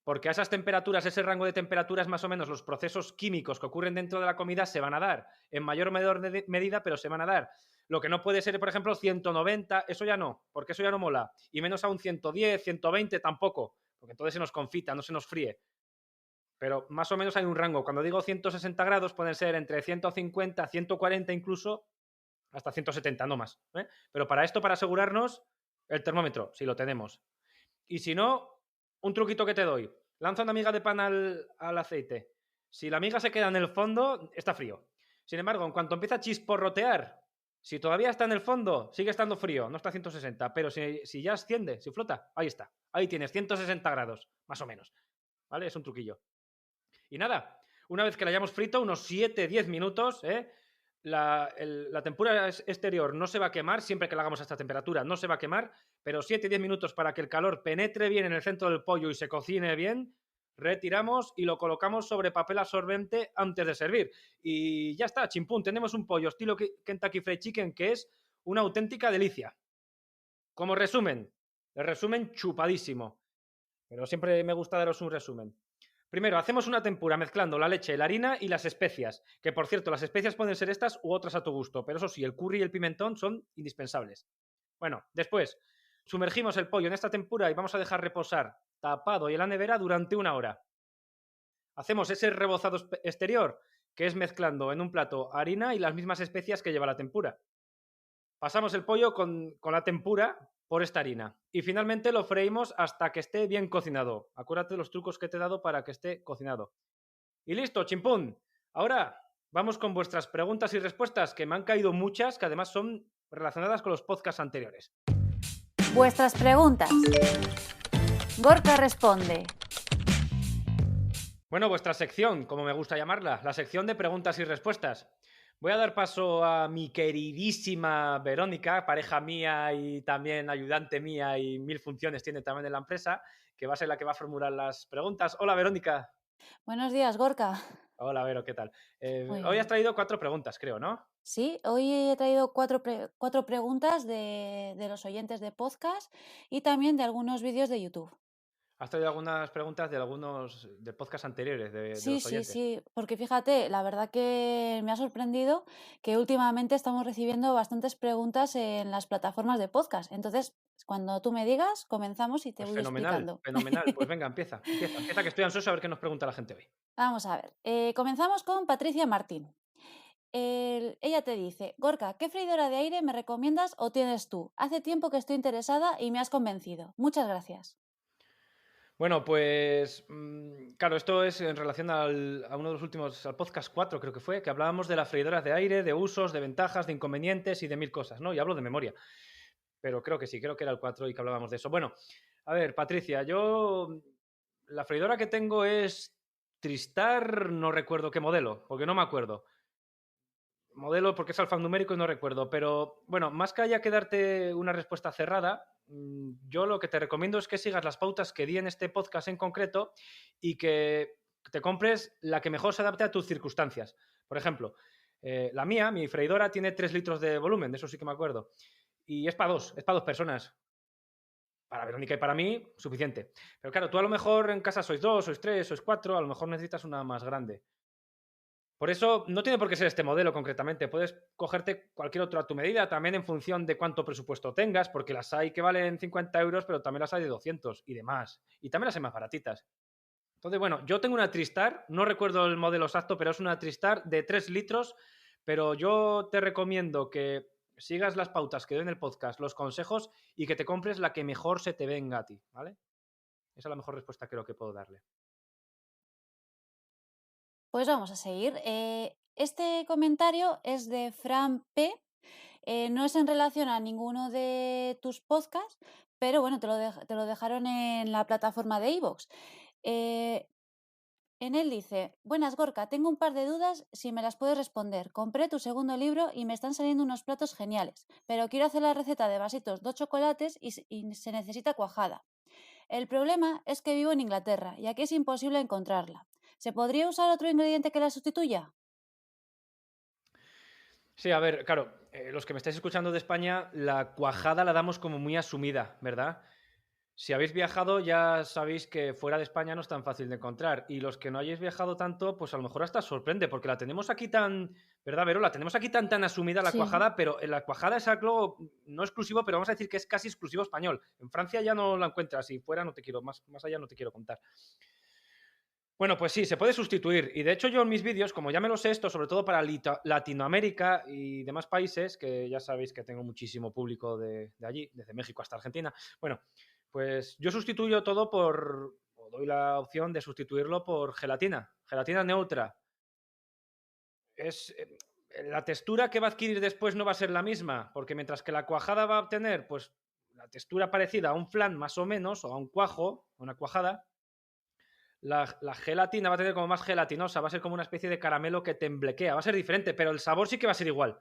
S1: porque a esas temperaturas, ese rango de temperaturas, más o menos los procesos químicos que ocurren dentro de la comida se van a dar, en mayor o menor medida, pero se van a dar. Lo que no puede ser, por ejemplo, 190, eso ya no, porque eso ya no mola. Y menos aún 110, 120 tampoco, porque entonces se nos confita, no se nos fríe. Pero más o menos hay un rango. Cuando digo 160 grados pueden ser entre 150, 140 incluso, hasta 170, no más. Pero para esto, para asegurarnos, el termómetro, si lo tenemos. Y si no, un truquito que te doy. Lanza una miga de pan al aceite. Si la miga se queda en el fondo, está frío. Sin embargo, en cuanto empieza a chisporrotear, si todavía está en el fondo, sigue estando frío, no está a 160. Pero si ya asciende, si flota, ahí está. Ahí tienes 160 grados, más o menos. ¿Vale? Es un truquillo. Y nada, una vez que la hayamos frito, unos 7-10 minutos, la tempura exterior no se va a quemar, siempre que la hagamos a esta temperatura no se va a quemar, pero 7-10 minutos para que el calor penetre bien en el centro del pollo y se cocine bien, retiramos y lo colocamos sobre papel absorbente antes de servir. Y ya está, chimpún, tenemos un pollo estilo Kentucky Fried Chicken que es una auténtica delicia. Como resumen, el resumen chupadísimo, pero siempre me gusta daros un resumen. Primero, hacemos una tempura mezclando la leche, la harina y las especias. Que, por cierto, las especias pueden ser estas u otras a tu gusto. Pero eso sí, el curry y el pimentón son indispensables. Bueno, después, sumergimos el pollo en esta tempura y vamos a dejar reposar tapado y en la nevera durante 1 hora. Hacemos ese rebozado exterior, que es mezclando en un plato harina y las mismas especias que lleva la tempura. Pasamos el pollo con la tempura por esta harina. Y finalmente lo freímos hasta que esté bien cocinado. Acuérdate de los trucos que te he dado para que esté cocinado. Y listo, chimpún. Ahora vamos con vuestras preguntas y respuestas, que me han caído muchas, que además son relacionadas con los podcasts anteriores.
S2: Vuestras preguntas. Gorka responde.
S1: Bueno, vuestra sección, como me gusta llamarla, la sección de preguntas y respuestas. Voy a dar paso a mi queridísima Verónica, pareja mía y también ayudante mía y 1000 funciones tiene también en la empresa, que va a ser la que va a formular las preguntas. Hola, Verónica.
S4: Buenos días, Gorka.
S1: Hola, Vero, ¿qué tal?
S4: Muy
S1: Hoy has
S4: bien.
S1: traído 4 preguntas, creo, ¿no?
S4: Sí, hoy he traído cuatro preguntas de los oyentes de podcast y también de algunos vídeos de YouTube.
S1: Has traído algunas preguntas de algunos de podcasts anteriores de los oyentes.
S4: Sí, porque fíjate, la verdad que me ha sorprendido que últimamente estamos recibiendo bastantes preguntas en las plataformas de podcast. Entonces, cuando tú me digas, comenzamos y te
S1: Pues
S4: voy
S1: fenomenal,
S4: explicando.
S1: fenomenal. Pues venga, empieza, que estoy ansioso a ver qué nos pregunta la gente hoy.
S4: Vamos a ver, comenzamos con Patricia Martín. Ella te dice, Gorka, ¿qué freidora de aire me recomiendas o tienes tú? Hace tiempo que estoy interesada y me has convencido. Muchas gracias.
S1: Bueno, pues claro, esto es en relación a uno de los últimos, al podcast 4 creo que fue, que hablábamos de las freidoras de aire, de usos, de ventajas, de inconvenientes y de 1000 cosas, ¿no? Y hablo de memoria, pero creo que sí, creo que era el 4 y que hablábamos de eso. Bueno, a ver, Patricia, la freidora que tengo es Tristar, no recuerdo qué modelo, porque no me acuerdo. Modelo porque es alfanumérico y no recuerdo, pero bueno, más que haya que darte una respuesta cerrada, yo lo que te recomiendo es que sigas las pautas que di en este podcast en concreto y que te compres la que mejor se adapte a tus circunstancias. Por ejemplo, la mía, mi freidora, tiene 3 litros de volumen, de eso sí que me acuerdo, y es para dos personas. Para Verónica y para mí, suficiente. Pero claro, tú a lo mejor en casa sois 2, sois 3, sois 4, a lo mejor necesitas una más grande. Por eso no tiene por qué ser este modelo concretamente. Puedes cogerte cualquier otro a tu medida, también en función de cuánto presupuesto tengas, porque las hay que valen 50 euros, pero también las hay de 200 y demás. Y también las hay más baratitas. Entonces, bueno, yo tengo una Tristar, no recuerdo el modelo exacto, pero es una Tristar de 3 litros, pero yo te recomiendo que sigas las pautas que doy en el podcast, los consejos, y que te compres la que mejor se te venga a ti, ¿vale? Esa es la mejor respuesta que creo que puedo darle.
S4: Pues vamos a seguir. Este comentario es de Fran P. No es en relación a ninguno de tus podcasts, pero bueno, te lo dejaron en la plataforma de iVoox. En él dice, buenas Gorka, tengo un par de dudas si me las puedes responder. Compré tu segundo libro y me están saliendo unos platos geniales, pero quiero hacer la receta de vasitos 2 chocolates y se necesita cuajada. El problema es que vivo en Inglaterra y aquí es imposible encontrarla. ¿Se podría usar otro ingrediente que la sustituya?
S1: Sí, a ver, claro, los que me estáis escuchando de España, la cuajada la damos como muy asumida, ¿verdad? Si habéis viajado, ya sabéis que fuera de España no es tan fácil de encontrar. Y los que no hayáis viajado tanto, pues a lo mejor hasta os sorprende, porque la tenemos aquí tan, ¿verdad, Vero? La tenemos aquí tan asumida la
S4: Sí.
S1: cuajada, pero en la cuajada es algo no exclusivo, pero vamos a decir que es casi exclusivo español. En Francia ya no la encuentras, y fuera no te quiero, más allá no te quiero contar. Bueno, pues sí, se puede sustituir. Y de hecho yo en mis vídeos, como ya me lo sé esto, sobre todo para Latinoamérica y demás países, que ya sabéis que tengo muchísimo público de allí, desde México hasta Argentina, bueno, pues yo sustituyo todo o doy la opción de sustituirlo por gelatina neutra. Es, la textura que va a adquirir después no va a ser la misma, porque mientras que la cuajada va a obtener, pues, la textura parecida a un flan más o menos, o a un cuajo, una cuajada, la gelatina va a tener como más gelatinosa, va a ser como una especie de caramelo que temblequea, va a ser diferente, pero el sabor sí que va a ser igual.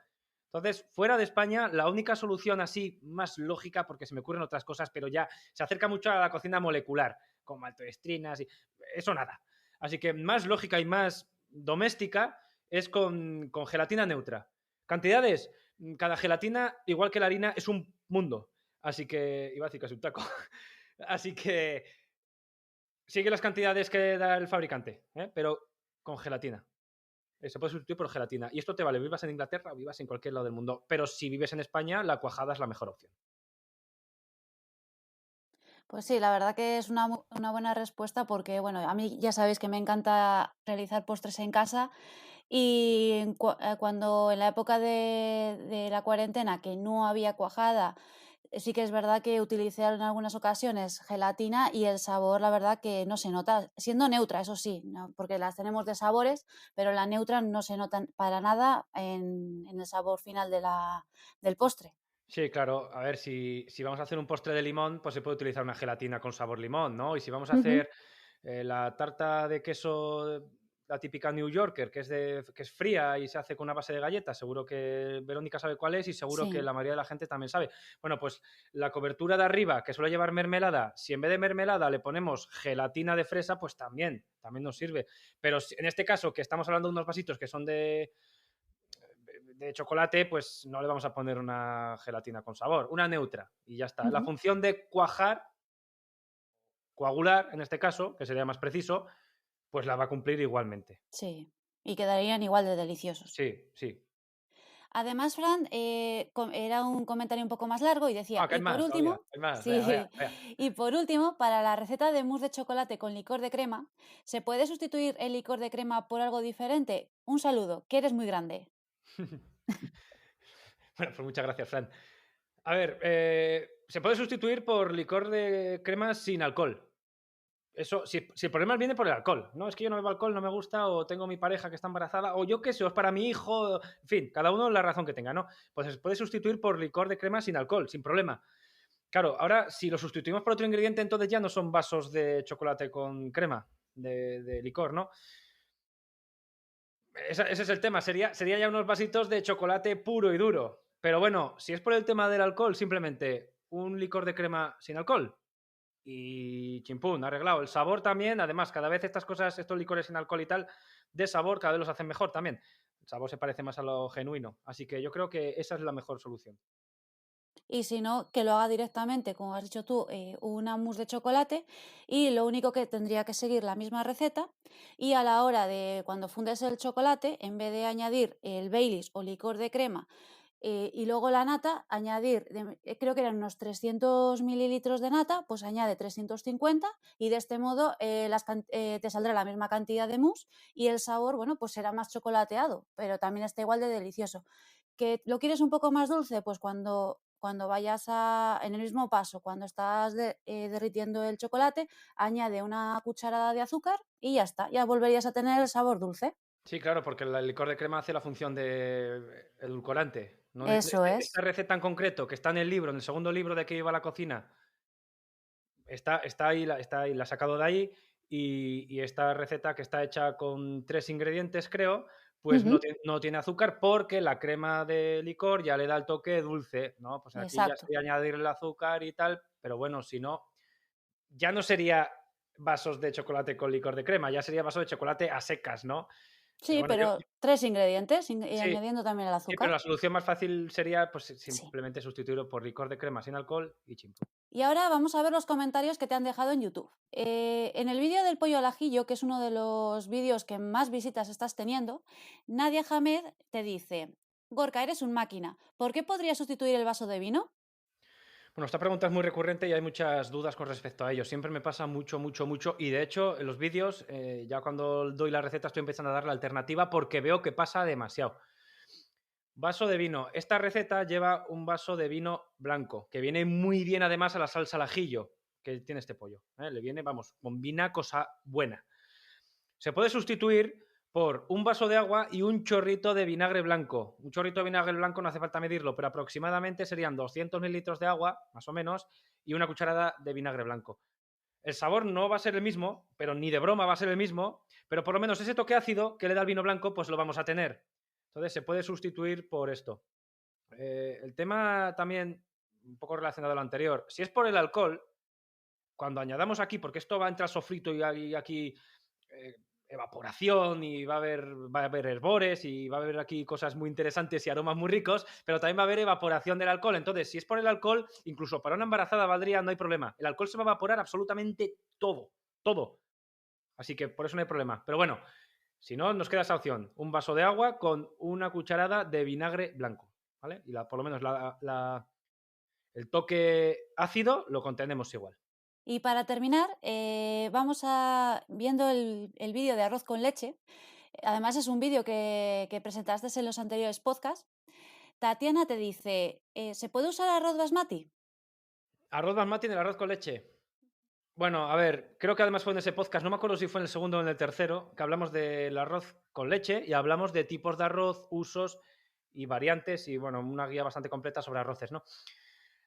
S1: Entonces, fuera de España, la única solución así más lógica, porque se me ocurren otras cosas, pero ya se acerca mucho a la cocina molecular, con maltodestrinas y eso nada. Así que más lógica y más doméstica es con gelatina neutra. Cantidades, cada gelatina, igual que la harina, es un mundo. Así que, iba a decir que es un taco. Así que sigue las cantidades que da el fabricante, pero con gelatina. Se puede sustituir por gelatina. Y esto te vale, vivas en Inglaterra o vivas en cualquier lado del mundo. Pero si vives en España, la cuajada es la mejor opción.
S4: Pues sí, la verdad que es una buena respuesta porque, bueno, a mí ya sabéis que me encanta realizar postres en casa y cuando en la época de la cuarentena que no había cuajada, sí que es verdad que utilicé en algunas ocasiones gelatina y el sabor, la verdad que no se nota, siendo neutra, eso sí, ¿no? Porque las tenemos de sabores, pero la neutra no se nota para nada en el sabor final del postre.
S1: Sí, claro. A ver, si vamos a hacer un postre de limón, pues se puede utilizar una gelatina con sabor limón, ¿no? Y si vamos a
S4: Ujú.
S1: hacer la tarta de queso, la típica New Yorker, que es fría y se hace con una base de galletas, seguro que Verónica sabe cuál es y seguro que
S4: Sí.
S1: la mayoría de la gente también sabe. Bueno, pues la cobertura de arriba, que suele llevar mermelada, si en vez de mermelada le ponemos gelatina de fresa, pues también nos sirve. Pero en este caso, que estamos hablando de unos vasitos que son de chocolate, pues no le vamos a poner una gelatina con sabor, una neutra y ya está. La
S4: Ujú.
S1: función de cuajar, coagular en este caso, que sería más preciso, pues la va a cumplir igualmente.
S4: Sí, y quedarían igual de deliciosos.
S1: Sí, sí.
S4: Además, Fran, era un comentario un poco más largo y
S1: Ah,
S4: decía,
S1: que hay
S4: y por
S1: más todavía,
S4: último,
S1: hay más, vea, vea,
S4: sí,
S1: vea.
S4: y por último, para la receta de mousse de chocolate con licor de crema, ¿se puede sustituir el licor de crema por algo diferente? Un saludo, que eres muy grande.
S1: Bueno, pues muchas gracias, Fran. A ver, se puede sustituir por licor de crema sin alcohol. Eso, si el problema viene por el alcohol, ¿no? Es que yo no bebo alcohol, no me gusta, o tengo mi pareja que está embarazada, o yo qué sé, o es para mi hijo, en fin, cada uno la razón que tenga, ¿no? Pues se puede sustituir por licor de crema sin alcohol, sin problema. Claro, ahora si lo sustituimos por otro ingrediente, entonces ya no son vasos de chocolate con crema, de licor, ¿no? Ese es el tema, sería ya unos vasitos de chocolate puro y duro. Pero bueno, si es por el tema del alcohol, simplemente un licor de crema sin alcohol y chimpún, arreglado. El sabor también, además, cada vez estas cosas, estos licores sin alcohol y tal, de sabor, cada vez los hacen mejor también. El sabor se parece más a lo genuino. Así que yo creo que esa es la mejor solución.
S4: Y si no, que lo haga directamente, como has dicho tú, una mousse de chocolate y lo único que tendría que seguir la misma receta y a la hora de cuando fundes el chocolate, en vez de añadir el Baileys o licor de crema y luego la nata, añadir, creo que eran unos 300 mililitros de nata, pues añade 350 y de este modo te saldrá la misma cantidad de mousse y el sabor, bueno, pues será más chocolateado, pero también está igual de delicioso. ¿Que lo quieres un poco más dulce? Pues cuando vayas en el mismo paso, cuando estás derritiendo el chocolate, añade una cucharada de azúcar y ya está, ya volverías a tener el sabor dulce.
S1: Sí, claro, porque el licor de crema hace la función de edulcorante. ¿No?
S4: Eso es.
S1: Esta receta en concreto, que está en el libro, en el segundo libro de que iba a la cocina, está ahí, la he sacado de ahí. Y esta receta que está hecha con 3 ingredientes, creo, pues
S4: Ujú.
S1: no tiene azúcar porque la crema de licor ya le da el toque dulce, ¿no? Pues aquí ya
S4: Exacto.
S1: sería añadirle el azúcar y tal, pero bueno, si no, ya no sería vasos de chocolate con licor de crema, ya sería vaso de chocolate a secas, ¿no?
S4: Sí,
S1: bueno,
S4: pero 3 ingredientes y
S1: sí,
S4: añadiendo también el
S1: sí, pero
S4: azúcar.
S1: la solución más fácil sería pues
S4: Sí.
S1: simplemente sustituirlo por licor de crema sin alcohol y chimpú.
S4: Y ahora vamos a ver los comentarios que te han dejado en YouTube. En el vídeo del pollo al ajillo, que es uno de los vídeos que más visitas estás teniendo, Nadia Hamed te dice: Gorka, eres un máquina. ¿Por qué podrías sustituir el vaso de vino?
S1: Bueno, esta pregunta es muy recurrente y hay muchas dudas con respecto a ello. Siempre me pasa mucho, mucho, mucho. Y de hecho, en los vídeos, ya cuando doy la receta, estoy empezando a dar la alternativa porque veo que pasa demasiado. Vaso de vino. Esta receta lleva un vaso de vino blanco, que viene muy bien además a la salsa al ajillo que tiene este pollo. Le viene, vamos, combina cosa buena. Se puede sustituir por un vaso de agua y un chorrito de vinagre blanco. Un chorrito de vinagre blanco no hace falta medirlo, pero aproximadamente serían 200 mililitros de agua, más o menos, y una cucharada de vinagre blanco. El sabor no va a ser el mismo, pero ni de broma va a ser el mismo, pero por lo menos ese toque ácido que le da el vino blanco, pues lo vamos a tener. Entonces se puede sustituir por esto. El tema también, un poco relacionado a lo anterior, si es por el alcohol, cuando añadamos aquí, porque esto va a entrar sofrito y aquí evaporación y va a haber herbores y va a haber aquí cosas muy interesantes y aromas muy ricos, pero también va a haber evaporación del alcohol. Entonces, si es por el alcohol, incluso para una embarazada valdría, no hay problema. El alcohol se va a evaporar absolutamente todo, todo. Así que por eso no hay problema. Pero bueno, si no, nos queda esa opción. Un vaso de agua con una cucharada de vinagre blanco, ¿vale? Y por lo menos el toque ácido lo contenemos igual.
S4: Y para terminar, vamos a viendo el vídeo de arroz con leche. Además, es un vídeo que presentaste en los anteriores podcasts. Tatiana te dice: ¿se puede usar arroz basmati?
S1: Arroz basmati en el arroz con leche. Bueno, a ver, creo que además fue en ese podcast, no me acuerdo si fue en el segundo o en el tercero, que hablamos del arroz con leche y hablamos de tipos de arroz, usos y variantes y, bueno, una guía bastante completa sobre arroces, ¿no?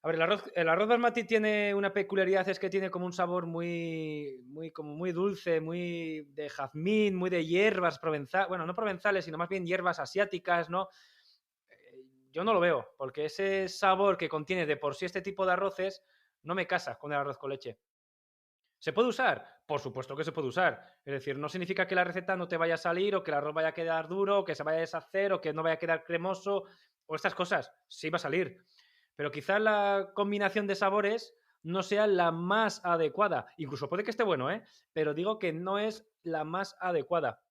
S1: A ver, el arroz basmati tiene una peculiaridad, es que tiene como un sabor como muy dulce, muy de jazmín, muy de hierbas provenzales, bueno, no provenzales, sino más bien hierbas asiáticas, ¿no? Yo no lo veo, porque ese sabor que contiene de por sí este tipo de arroces no me casa con el arroz con leche. ¿Se puede usar? Por supuesto que se puede usar. Es decir, no significa que la receta no te vaya a salir o que el arroz vaya a quedar duro, o que se vaya a deshacer o que no vaya a quedar cremoso o estas cosas. Sí va a salir. Pero quizás la combinación de sabores no sea la más adecuada. Incluso puede que esté bueno, ¿eh? Pero digo que no es la más adecuada.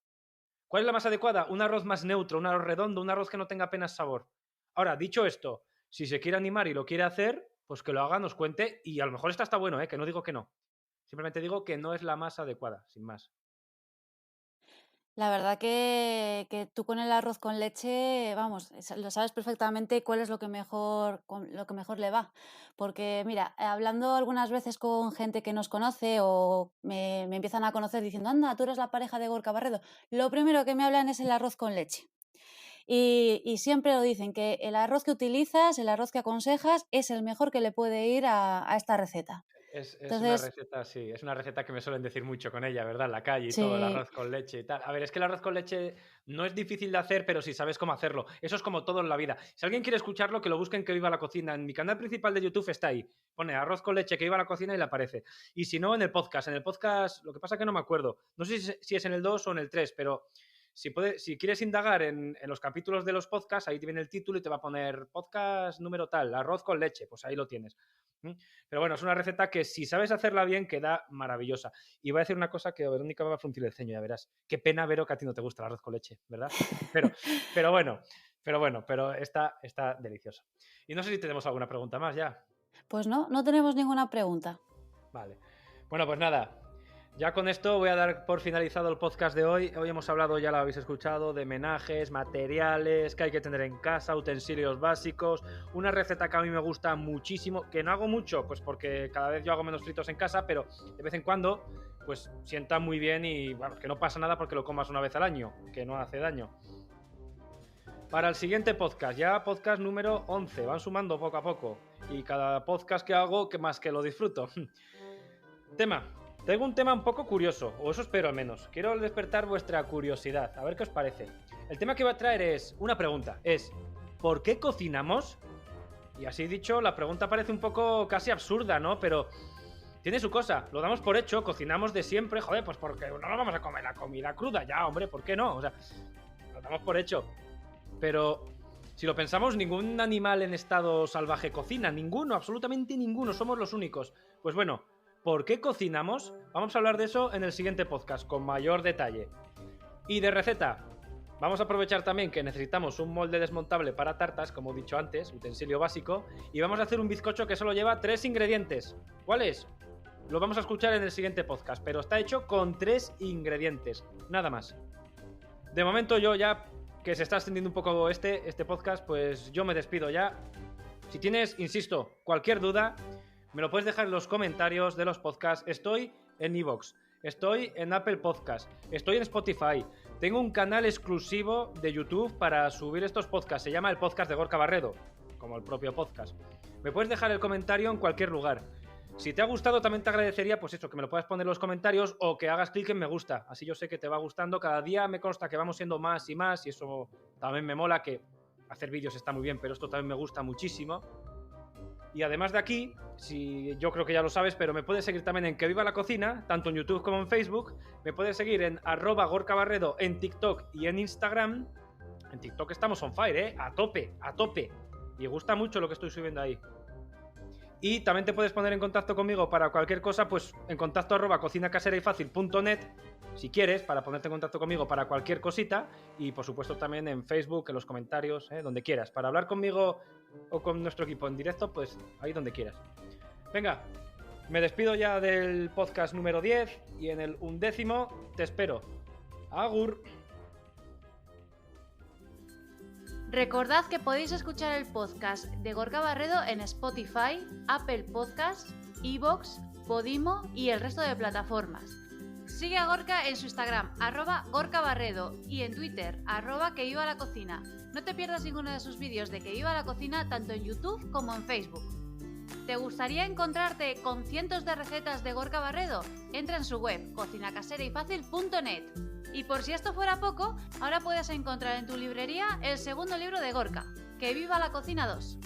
S1: ¿Cuál es la más adecuada? Un arroz más neutro, un arroz redondo, un arroz que no tenga apenas sabor. Ahora, dicho esto, si se quiere animar y lo quiere hacer, pues que lo haga, nos cuente y a lo mejor esta está bueno, ¿eh? Que no digo que no. Simplemente digo que no es la más adecuada, sin más.
S4: La verdad que tú con el arroz con leche, vamos, lo sabes perfectamente cuál es lo que mejor le va. Porque mira, hablando algunas veces con gente que nos conoce o me empiezan a conocer diciendo: anda, tú eres la pareja de Gorka Barredo, lo primero que me hablan es el arroz con leche. Y siempre lo dicen, que el arroz que utilizas, el arroz que aconsejas, es el mejor que le puede ir a esta receta.
S1: Es una
S4: Entonces,
S1: receta, sí, es una receta que me suelen decir mucho con ella, ¿verdad? En la calle y todo, el
S4: sí,
S1: arroz con leche y tal. A ver, es que el arroz con leche no es difícil de hacer, pero si sabes cómo hacerlo. Eso es como todo en la vida. Si alguien quiere escucharlo, que lo busquen que viva la cocina. En mi canal principal de YouTube está ahí. Pone arroz con leche que viva la cocina y le aparece. Y si no, en el podcast. En el podcast, lo que pasa es que no me acuerdo. No sé si es en el 2 o en el 3, pero si quieres indagar en los capítulos de los podcasts, ahí te viene el título y te va a poner podcast número tal, arroz con leche. Pues ahí lo tienes. Pero bueno, es una receta que si sabes hacerla bien queda maravillosa. Y voy a decir una cosa que a Verónica me va a fruncir el ceño, ya verás. Qué pena, Vero, que a ti no te gusta el arroz con leche, ¿verdad? Pero bueno, pero está deliciosa. Y no sé si tenemos alguna pregunta más ya.
S4: pues no tenemos ninguna pregunta.
S1: Vale. Bueno, pues nada. Ya con esto voy a dar por finalizado el podcast de hoy. Hoy hemos hablado, ya lo habéis escuchado, de menajes, materiales que hay que tener en casa, utensilios básicos. Una receta que a mí me gusta muchísimo, que no hago mucho, pues porque cada vez yo hago menos fritos en casa, pero de vez en cuando, pues sienta muy bien y bueno, que no pasa nada porque lo comas una vez al año, que no hace daño. Para el siguiente podcast, ya podcast número 11, van sumando poco a poco. Y cada podcast que hago, que más que lo disfruto. Tengo un tema un poco curioso, o eso espero al menos. Quiero despertar vuestra curiosidad, a ver qué os parece. El tema que voy a traer es una pregunta, es ¿por qué cocinamos? Y así dicho, la pregunta parece un poco casi absurda, ¿no? Pero tiene su cosa. Lo damos por hecho, cocinamos de siempre, joder, pues porque no nos vamos a comer la comida cruda ya, hombre, ¿por qué no? O sea, lo damos por hecho. Pero si lo pensamos, ningún animal en estado salvaje cocina, ninguno, absolutamente ninguno, somos los únicos. Pues bueno, ¿por qué cocinamos? Vamos a hablar de eso en el siguiente podcast, con mayor detalle. Y de receta, vamos a aprovechar también que necesitamos un molde desmontable para tartas, como he dicho antes, utensilio básico, y vamos a hacer un bizcocho que solo lleva 3 ingredientes. ¿Cuáles? Lo vamos a escuchar en el siguiente podcast, pero está hecho con 3 ingredientes, nada más. De momento yo ya, que se está extendiendo un poco este podcast, pues yo me despido ya. Si tienes, insisto, cualquier duda, me lo puedes dejar en los comentarios de los podcasts. Estoy en iVoox, estoy en Apple Podcast, estoy en Spotify. Tengo un canal exclusivo de YouTube para subir estos podcasts. Se llama el podcast de Gorka Barredo, como el propio podcast. Me puedes dejar el comentario en cualquier lugar. Si te ha gustado, también te agradecería, pues eso, que me lo puedas poner en los comentarios o que hagas clic en me gusta. Así yo sé que te va gustando. Cada día me consta que vamos siendo más y más y eso también me mola, que hacer vídeos está muy bien, pero esto también me gusta muchísimo. Y además de aquí, si yo creo que ya lo sabes, pero me puedes seguir también en Que Viva la Cocina, tanto en YouTube como en Facebook. Me puedes seguir en @GorkaBarredo en TikTok y en Instagram. En TikTok estamos on fire, a tope, a tope. Y gusta mucho lo que estoy subiendo ahí. Y también te puedes poner en contacto conmigo para cualquier cosa, pues en contacto @cocinacaserayfacil.net, si quieres, para ponerte en contacto conmigo para cualquier cosita. Y por supuesto también en Facebook, en los comentarios, donde quieras. Para hablar conmigo o con nuestro equipo en directo, pues ahí donde quieras. Venga, me despido ya del podcast número 10 y en el 11º te espero. Agur.
S4: Recordad que podéis escuchar el podcast de Gorka Barredo en Spotify, Apple Podcasts, iVoox, Podimo y el resto de plataformas. Sigue a Gorka en su Instagram, @GorkaBarredo, y en Twitter, @QueVivaLaCocina. No te pierdas ninguno de sus vídeos de Que Viva la Cocina, tanto en YouTube como en Facebook. ¿Te gustaría encontrarte con cientos de recetas de Gorka Barredo? Entra en su web, cocinacaserayfacil.net. Y por si esto fuera poco, ahora puedes encontrar en tu librería el segundo libro de Gorka, Que Viva la Cocina 2.